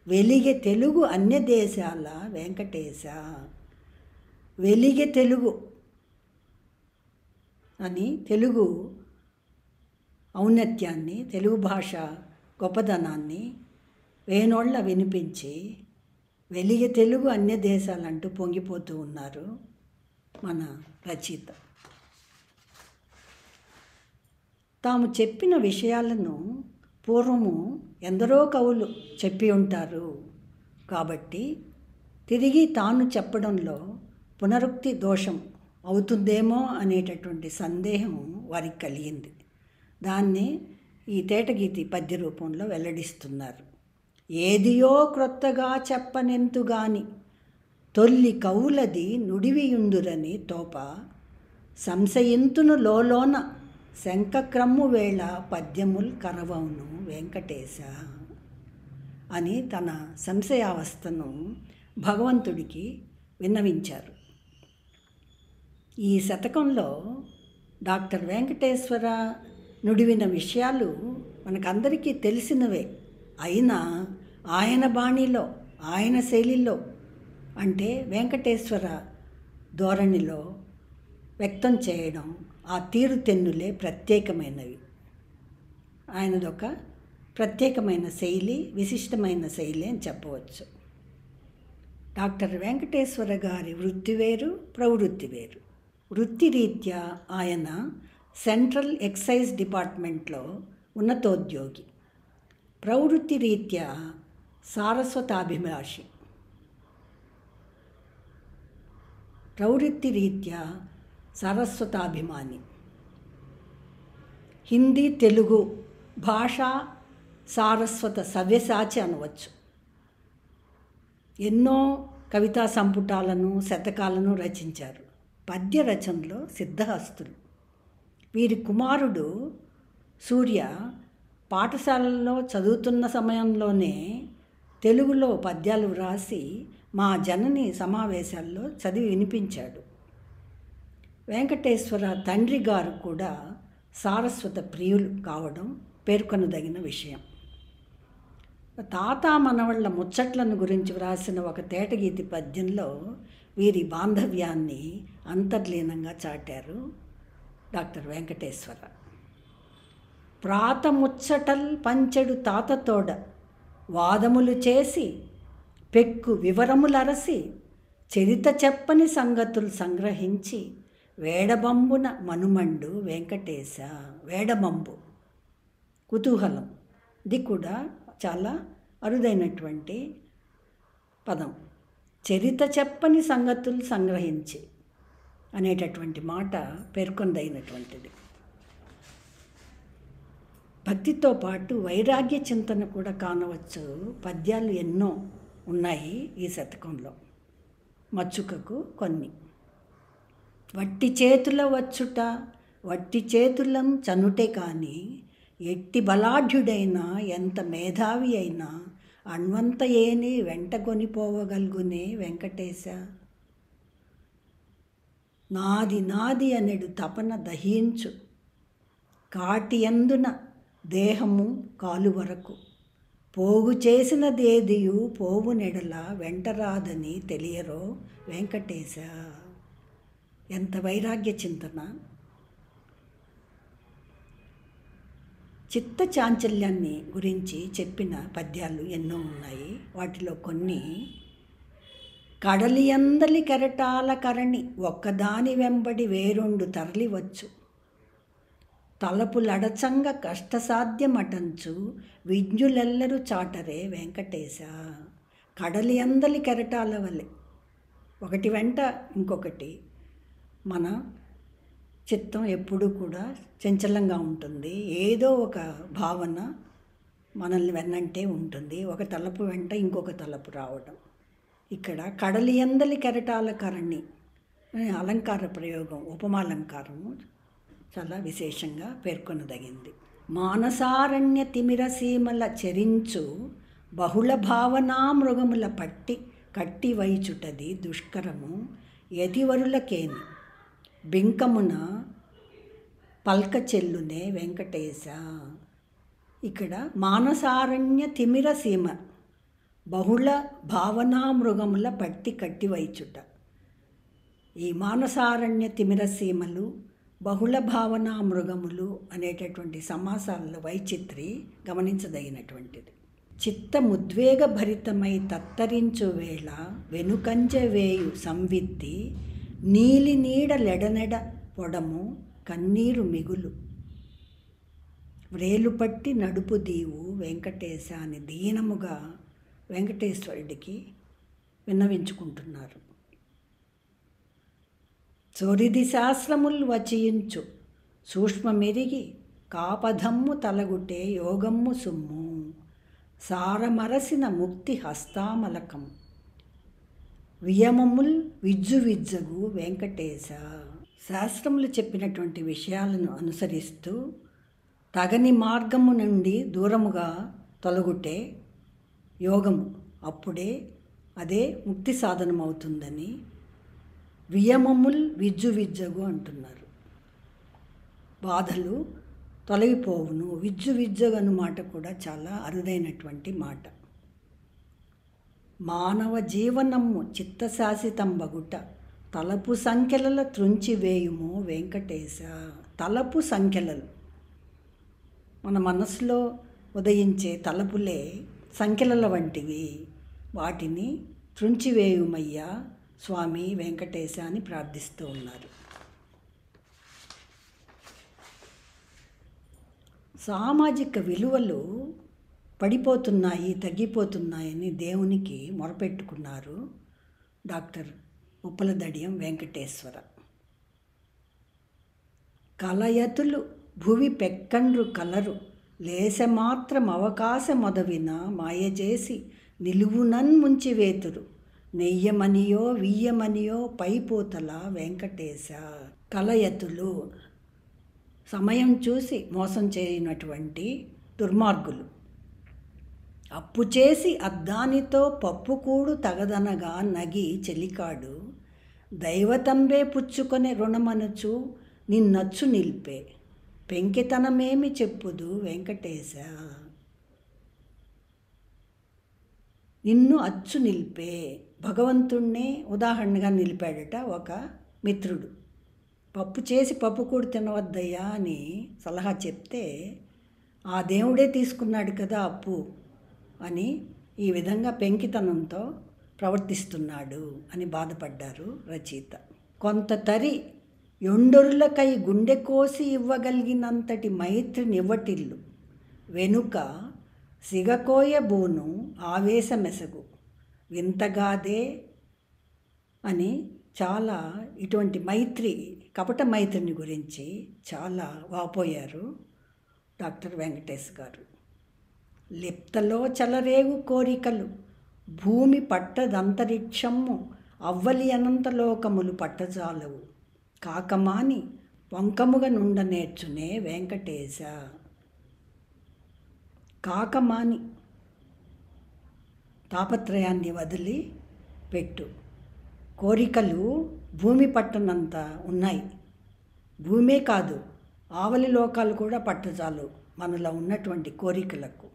వెలిగే తెలుగు అన్య దేశాల వెంకటేశ. వెలిగే తెలుగు అని తెలుగు ఔన్నత్యాన్ని, తెలుగు భాష గొప్పదనాన్ని వేనోళ్ళ వినిపించి వెలిగే తెలుగు అన్య దేశాలంటూ పొంగిపోతూ ఉన్నారు మన రచయిత. తాము చెప్పిన విషయాలను పూర్వము ఎందరో కవులు చెప్పి ఉంటారు కాబట్టి తిరిగి తాను చెప్పడంలో పునరుక్తి దోషం అవుతుందేమో అనేటటువంటి సందేహం వారికి కలిగింది. దాన్ని ఈ తేటగీతి పద్య రూపంలో వెల్లడిస్తున్నారు. ఏదియో క్రొత్తగా చెప్పనెంతుగాని తొల్లి కవులది నుడివియుందురని తోప సంశయింతును లోలోన శంఖక్రమ్ము వేళ పద్యముల్ కరవవును వెంకటేశ అని తన సంశయావస్థను భగవంతుడికి విన్నవించారు. ఈ శతకంలో డాక్టర్ వెంకటేశ్వర నుడివిన విషయాలు మనకందరికీ తెలిసినవే. అయినా ఆయన బాణిలో, ఆయన శైలిలో, అంటే వెంకటేశ్వర ధోరణిలో వ్యక్తం చేయడం, ఆ తీరుతెన్నులే ప్రత్యేకమైనవి. ఆయనదొక ప్రత్యేకమైన శైలి, విశిష్టమైన శైలి అని చెప్పవచ్చు. డాక్టర్ వెంకటేశ్వర గారి వృత్తి వేరు, ప్రవృత్తి వేరు. వృత్తిరీత్యా ఆయన సెంట్రల్ ఎక్సైజ్ డిపార్ట్మెంట్లో ఉన్నతోద్యోగి. ప్రవృత్తి రీత్యా సారస్వతాభిలాషి. ప్రవృత్తి రీత్యా సరస్వతాభిమాని. హిందీ తెలుగు భాషా సారస్వత సవ్యసాచి అనవచ్చు. ఎన్నో కవితా సంపుటాలను, శతకాలను రచించారు. పద్య రచనలో సిద్ధహస్తులు. వీరి కుమారుడు సూర్య పాఠశాలల్లో చదువుతున్న సమయంలోనే తెలుగులో పద్యాలు వ్రాసి మా జనని సమావేశాల్లో చదివి వినిపించాడు. వెంకటేశ్వర తండ్రి గారు కూడా సారస్వత ప్రియులు కావడం పేర్కొనదగిన విషయం. తాత మనవళ్ళ ముచ్చట్లను గురించి వ్రాసిన ఒక తేటగీతి పద్యంలో వీరి బాంధవ్యాన్ని అంతర్లీనంగా చాటారు డాక్టర్ వెంకటేశ్వర. ప్రాత ముచ్చటల్ పంచెడు తాతతోడ వాదములు చేసి పెక్కు వివరములరసి చరిత చెప్పని సంగతులు సంగ్రహించి వేడబంబున మనుమండు వెంకటేశ. వేడబంబు కుతూహలం, ఇది కూడా చాలా అరుదైనటువంటి పదం. చరిత చెప్పని సంగతులు సంగ్రహించి అనేటటువంటి మాట పేర్కొందైనటువంటిది. భక్తితో పాటు వైరాగ్య చింతన కూడా కానవచ్చు. పద్యాలు ఎన్నో ఉన్నాయి ఈ శతకంలో. మచ్చుకకు కొన్ని. వట్టి చేతుల వచ్చుట వట్టి చేతులం చనుటే కానీ ఎట్టి బలాఢ్యుడైనా ఎంత మేధావి అయినా అణ్వంత ఏని వెంట కొనిపోవగలుగునే వెంకటేశ. నాది నాది అనెడు తపన దహించు కాటి అందున దేహము కాలు వరకు పోగు చేసినదేదియు పోవు నెడల వెంటరాదని తెలియరో వెంకటేశ. ఎంత వైరాగ్య చింతన! చిత్త చాంచల్యాన్ని గురించి చెప్పిన పద్యాలు ఎన్నో ఉన్నాయి. వాటిలో కొన్ని: కడలి అందలి కెరటాల కరణి ఒక్కదాని వెంబడి వేరొండు తరలివచ్చు తలపులడచంగ కష్టసాధ్యమటంచు విజ్ఞులెల్లరూ చాటరే వెంకటేశ. కడలి అందలి కెరటాల వలె ఒకటి వెంట ఇంకొకటి. మన చిత్తం ఎప్పుడూ కూడా చంచలంగా ఉంటుంది. ఏదో ఒక భావన మనల్ని వెన్నంటే ఉంటుంది. ఒక తలపు వెంట ఇంకొక తలపు రావడం. ఇక్కడ కడలి అందలి కెరటాల కరణి అలంకార ప్రయోగం ఉపమాలంకారము చాలా విశేషంగా పేర్కొనదగింది. మానసారణ్య తిమిర సీమల చరించు బహుళ భావనా మృగముల పట్టి కట్టి వైచుటది దుష్కరము యతివరులకేని బింకమున పల్క చెల్లునే వెంకటేశ. ఇక్కడ మానసారణ్య తిమిర సీమ బహుళ భావనా మృగముల పట్టి కట్టి వైచుట. ఈ మానసారణ్య తిమిర సీమలు బహుళ భావనా మృగములు అనేటటువంటి సమాసాలలో వైచిత్రి గమనించదగినటువంటిది. చిత్తముద్వేగ భరితమై తత్తరించు వేళ వెనుకంజ వేయు సంవిత్తి నీలి నీడ లెడనెడ పొడము కన్నీరు మిగులు వ్రేలు పట్టి నడుపు దీవు వెంకటేశ అని దీనముగా వెంకటేశ్వరుడికి విన్నవించుకుంటున్నారు. చోరిది శాస్త్రముల్ వచించు సూక్ష్మమెరిగి కాపధమ్ము తలగుటే యోగమ్ము సుమ్ము సారమరసిన ముక్తి హస్తామలకం వియమముల్ విజ్జు విజ్జగు వెంకటేశ. శాస్త్రములు చెప్పినటువంటి విషయాలను అనుసరిస్తూ తగని మార్గము నుండి దూరముగా తొలగుటే యోగము, అప్పుడే అదే ముక్తి సాధనమవుతుందని వియమముల్ విజ్జు విజ్జగు అంటున్నారు. బాధలు తొలగిపోవును. విజ్జు విజ్జగు అను మాట కూడా చాలా అరుదైనటువంటి మాట. మానవ జీవనము చిత్తశాసితంబగుట తలపు సంఖ్యల త్రుంచివేయుము వెంకటేశ. తలపు సంఖ్యలలు, మన మనసులో ఉదయించే తలపులే సంఖ్యల వంటివి. వాటిని త్రుంచివేయుమయ్యా స్వామి వెంకటేశ అని ప్రార్థిస్తూ ఉన్నారు. సామాజిక విలువలు పడిపోతున్నాయి, తగ్గిపోతున్నాయని దేవునికి మొరపెట్టుకున్నారు డాక్టర్ ఉప్పలదడియం వెంకటేశ్వర. కలయతులు భువి పెక్కండ్రు కలరు లేశమాత్రం అవకాశమొదవిన మాయజేసి నిలువునన్ ముంచివేతురు నెయ్యమనియో వియ్యమనియో పైపోతల వెంకటేశ. కలయతులు సమయం చూసి మోసం చేయనటువంటి దుర్మార్గులు. అప్పు చేసి అద్దానితో పప్పుకూడు తగదనగా నగి చెలికాడు దైవతంబే పుచ్చుకొని రుణమనుచు నిన్నచ్చు నిల్పే పెంకితనమేమి చెప్పుదు వెంకటేశ. నిన్ను అచ్చు నిలిపే భగవంతుణ్ణే ఉదాహరణగా నిలిపాడట ఒక మిత్రుడు. పప్పు చేసి పప్పుకూడు తినవద్దయ్యా అని సలహా చెప్తే ఆ దేవుడే తీసుకున్నాడు కదా అప్పు అని ఈ విధంగా పెంకితనంతో ప్రవర్తిస్తున్నాడు అని బాధపడ్డారు రచయిత. కొంత తరి యొండొరులకై గుండె కోసి ఇవ్వగలిగినంతటి మైత్రినివ్వటిల్లు వెనుక సిగకోయబూను ఆవేశమెసగు వింతగాదే అని చాలా ఇటువంటి మైత్రి, కపట మైత్రిని గురించి చాలా వాపోయారు డాక్టర్ వెంకటేష్ గారు. లిప్తలో చలరేగు కోరికలు భూమి పట్టదంతరిక్షమ్ము అవ్వలి అనంతలోకములు పట్టజాలవు కాకమాని వంకముగా నుండ నేర్చునే వెంకటేశ. కాకమాని తాపత్రయాన్ని వదిలి పెట్టు. కోరికలు భూమి పట్టనంత ఉన్నాయి. భూమే కాదు, ఆవలి లోకాలు కూడా పట్టజాలు మనలో ఉన్నటువంటి కోరికలకు.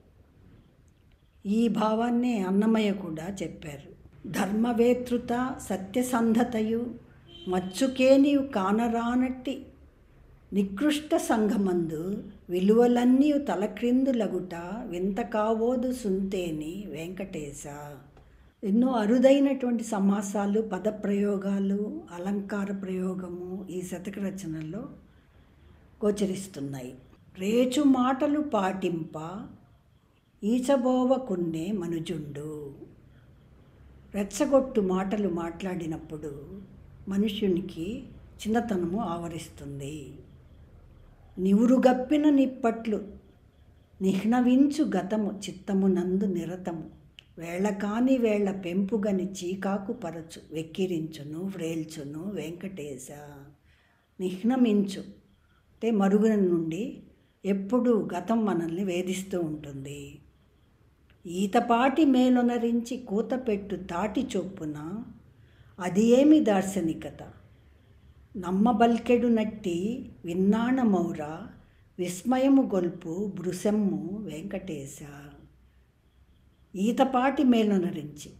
ఈ భావాన్నే అన్నమయ్య కూడా చెప్పారు. ధర్మవేతృత సత్యసంధతయు మచ్చుకేనియు కానరానట్టి నికృష్ట సంఘమందు విలువలన్నీ తలక్రిందులగుట వింత కావోదు సుంతేని వెంకటేశ. ఎన్నో అరుదైనటువంటి సమాసాలు, పదప్రయోగాలు, అలంకార ప్రయోగము ఈ శతక రచనల్లో గోచరిస్తున్నాయి. రేచు మాటలు పాటింప ఈచబోవకున్నే మనుజుండు. రెచ్చగొట్టు మాటలు మాట్లాడినప్పుడు మనుష్యునికి చిన్నతనము ఆవరిస్తుంది. నివురుగప్పిన నిప్పట్లు నిహ్నవించు గతము చిత్తమునందు నిరతము వేళ కాని వేళ పెంపుగని చీకాకు పరచు వెక్కిరించును వ్రేల్చును వెంకటేశ. నిహ్నమించు అంటే మరుగున నుండి ఎప్పుడూ గతం మనల్ని వేధిస్తూ ఉంటుంది. ఈతపాటి మేలొనరించి కూతపెట్టు తాటి చొప్పున అది ఏమి దార్శనికత. నమ్మబల్కెడు నట్టి విన్నాణమౌర విస్మయము గొల్పు భృశమ్ము వెంకటేశ. ఈతపాటి మేలొనరించి,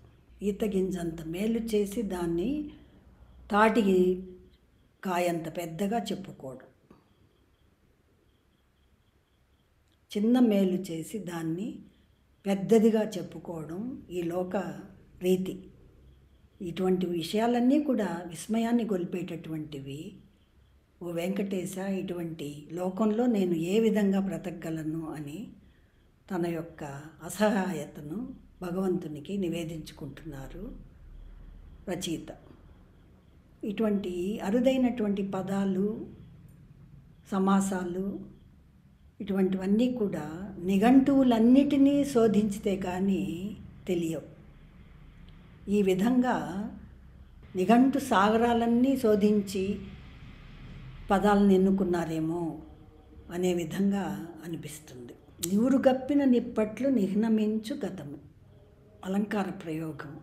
ఈత గింజంత మేలు చేసి దాన్ని తాటి కాయంత పెద్దగా చెప్పుకోవడం. చిన్న మేలు చేసి దాన్ని పెద్దదిగా చెప్పుకోవడం ఈ లోక రీతి. ఇటువంటి విషయాలన్నీ కూడా విస్మయాన్ని గొల్పేటటువంటివి. ఓ వెంకటేశ, ఇటువంటి లోకంలో నేను ఏ విధంగా బ్రతకగలను అని తన యొక్క అసహాయతను భగవంతునికి నివేదించుకుంటున్నారు రచయిత. ఇటువంటి అరుదైనటువంటి పదాలు, సమాసాలు, ఇటువంటివన్నీ కూడా నిఘంటువులన్నిటినీ శోధించితే కానీ తెలియవు. ఈ విధంగా నిఘంటు సాగరాలన్నీ శోధించి పదాలను ఎన్నుకున్నారేమో అనే విధంగా అనిపిస్తుంది. నివురు గప్పిన నిప్పట్లు నిహ్నమించు గతము. అలంకార ప్రయోగం,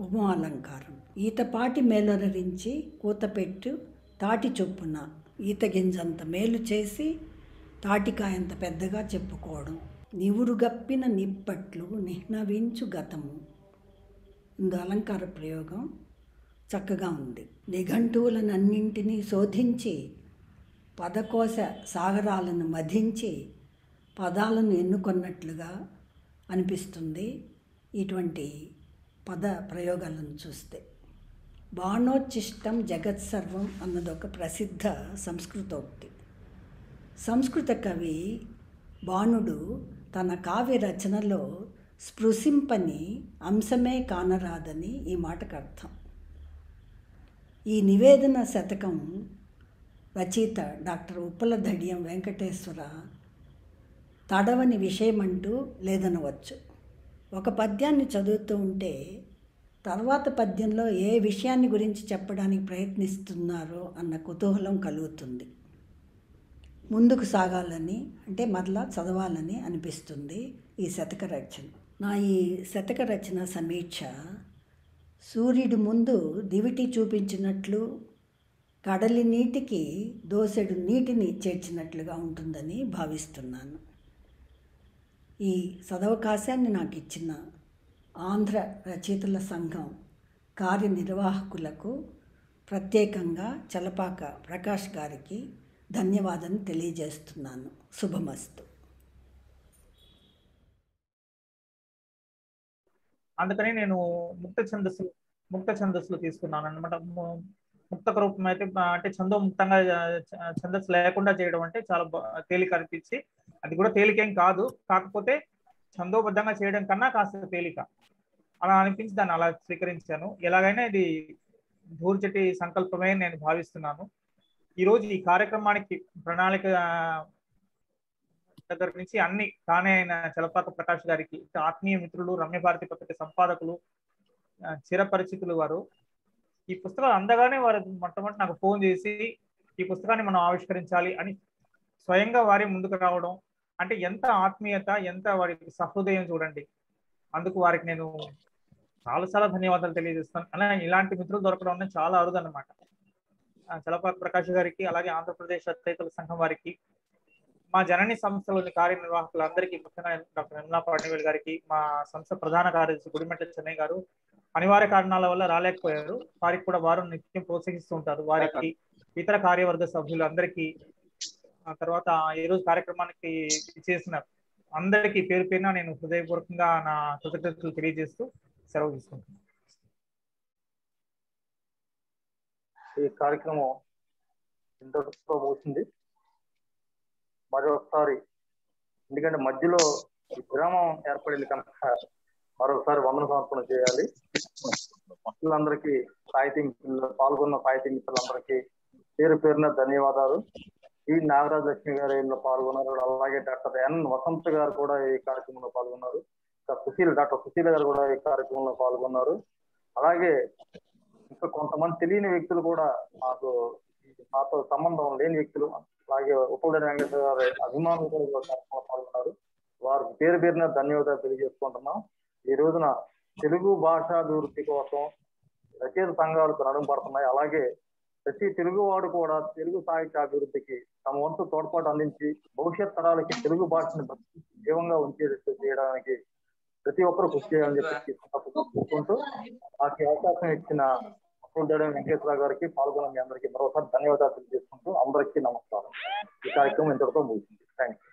ఉపమా అలంకారం. ఈతపాటి మేలొనరించి కూతపెట్టు తాటి చొప్పున, ఈత గింజంత మేలు చేసి తాటికాయంత పెద్దగా చెప్పుకోవడం. నివురు గప్పిన నిప్పట్లు నిహ్నవించు గతము. ఇందు అలంకార ప్రయోగం చక్కగా ఉంది. నిఘంటువులనన్నింటినీ శోధించి పదకోశ సాగరాలను మధించి పదాలను ఎన్నుకొన్నట్లుగా అనిపిస్తుంది ఇటువంటి పద ప్రయోగాలను చూస్తే. బాణోచ్చిష్టం జగత్సర్వం అన్నదొక ప్రసిద్ధ సంస్కృతోక్తి. సంస్కృత కవి బాణుడు తన కావ్య రచనలో స్పృశింపని అంశమే కానరాదని ఈ మాటకు అర్థం. ఈ నివేదన శతకం రచయిత డాక్టర్ ఉప్పలధడియం వెంకటేశ్వర తడవని విషయమంటూ లేదనవచ్చు. ఒక పద్యాన్ని చదువుతూ ఉంటే తర్వాత పద్యంలో ఏ విషయాన్ని గురించి చెప్పడానికి ప్రయత్నిస్తున్నారో అన్న కుతూహలం కలుగుతుంది. ముందుకు సాగాలని, అంటే మరలా చదవాలని అనిపిస్తుంది ఈ శతక రచన. నా ఈ శతక రచన సమీక్ష సూర్యుడి ముందు దివిటి చూపించినట్లు, కడలి నీటికి దోసెడు నీటిని చేర్చినట్లుగా ఉంటుందని భావిస్తున్నాను. ఈ సదవకాశాన్ని నాకు ఇచ్చిన ఆంధ్ర రచయితల సంఘం కార్యనిర్వాహకులకు, ప్రత్యేకంగా చలపాక ప్రకాష్ గారికి ధన్యవాదాన్ని తెలియజేస్తున్నాను. శుభమస్తు. అందుకని నేను ముక్త ఛందస్సులు తీసుకున్నాను అనమాట. ముక్తక రూపం అయితే అంటే ఛందోముక్తంగా ఛందస్సు లేకుండా చేయడం అంటే చాలా తేలిక అనిపించి, అది కూడా తేలికేం కాదు, కాకపోతే ఛందోబద్ధంగా చేయడం కన్నా కాస్త తేలిక అలా అనిపించి దాన్ని అలా స్వీకరించాను. ఎలాగైనా ఇది ధూర్జటి సంకల్పమే నేను భావిస్తున్నాను. ఈరోజు ఈ కార్యక్రమానికి ప్రణాళిక దగ్గర నుంచి అన్ని తానే అయిన చలపాక ప్రకాష్ గారికి, ఆత్మీయ మిత్రులు, రమ్యభారతి పత్రిక సంపాదకులు, చిరపరిచితులు వారు, ఈ పుస్తకాలు అందగానే వారు మొట్టమొదటి నాకు ఫోన్ చేసి ఈ పుస్తకాన్ని మనం ఆవిష్కరించాలి అని స్వయంగా వారి ముందుకు రావడం అంటే ఎంత ఆత్మీయత, ఎంత వారికి సహృదయం చూడండి. అందుకు వారికి నేను చాలా చాలా ధన్యవాదాలు తెలియజేస్తాను. అలాగే ఇలాంటి మిత్రులు దొరకడం అనేది చాలా అరుదన్నమాట. చలపాక ప్రకాష్ గారికి, అలాగే ఆంధ్రప్రదేశ్ రచయితల సంఘం వారికి, మా జనని సంస్థలోని కార్యనిర్వాహకులందరికీ, ముఖ్యంగా డాక్టర్ నిర్మలా పాండివేల్ గారికి, మా సంస్థ ప్రధాన కార్యదర్శి గుడిమెట్ల చెన్నై గారు అనివార్య కారణాల వల్ల రాలేకపోయారు, వారికి కూడా వారు నిత్యం ప్రోత్సహిస్తూ ఉంటారు. వారికి, ఇతర కార్యవర్గ సభ్యులు అందరికీ, ఆ తర్వాత ఈ రోజు కార్యక్రమానికి చేసిన అందరికీ పేరు పేరున నేను హృదయపూర్వకంగా నా కృతజ్ఞతలు తెలియజేస్తూ సెలవు తీసుకుంటున్నాను. ఈ కార్యక్రమం ఇంతటితో ముగిసింది. మరొకసారి, ఎందుకంటే మధ్యలో విరామం ఏర్పడింది కనుక మరొకసారి వందన సమర్పణ చేయాలి. మిత్రులందరికీ, పాల్గొన్న సాహితీ మిత్రులందరికీ పేరు పేరున ధన్యవాదాలు. ఈ నాగరాజ లక్ష్మి గారు ఇందులో పాల్గొన్నారు. అలాగే డాక్టర్ ఎన్ వసంత్ గారు కూడా ఈ కార్యక్రమంలో పాల్గొన్నారు. డాక్టర్ సుశీల గారు కూడా ఈ కార్యక్రమంలో పాల్గొన్నారు. అలాగే ఇంకా కొంతమంది తెలియని వ్యక్తులు కూడా మాతో సంబంధం లేని వ్యక్తులు, అలాగే ఉప్పలరెడ్డి వెంకటేశ్వర గారి అభిమానులు కూడా కార్యక్రమంలో పాల్గొన్నారు. వారికి పేరు పేరున ధన్యవాదాలు తెలియజేసుకుంటున్నాం. ఈ రోజున తెలుగు భాషాభివృద్ధి కోసం రచయిత సంఘాలకు నడుము పడుతున్నాయి. అలాగే ప్రతి తెలుగువాడు కూడా తెలుగు సాహిత్య అభివృద్ధికి తమ వంతు తోడ్పాటు అందించి భవిష్యత్ తరాలకి తెలుగు భాషను జీవంగా ఉంచేటట్టు చేయడానికి ప్రతి ఒక్కరూ కృషి చేయాలని చెప్పి చెప్పుకుంటూ మాకు అవకాశం ఇచ్చిన ఉప్పలరెడ్డి వెంకటేశ్వర గారికి, పాల్గొన్న మీ అందరికీ మరోసారి ధన్యవాదాలు తెలియజేసుకుంటూ అందరికీ నమస్కారం. ఈ కార్యక్రమం ఇంతటితో ముగిసింది. Thank you.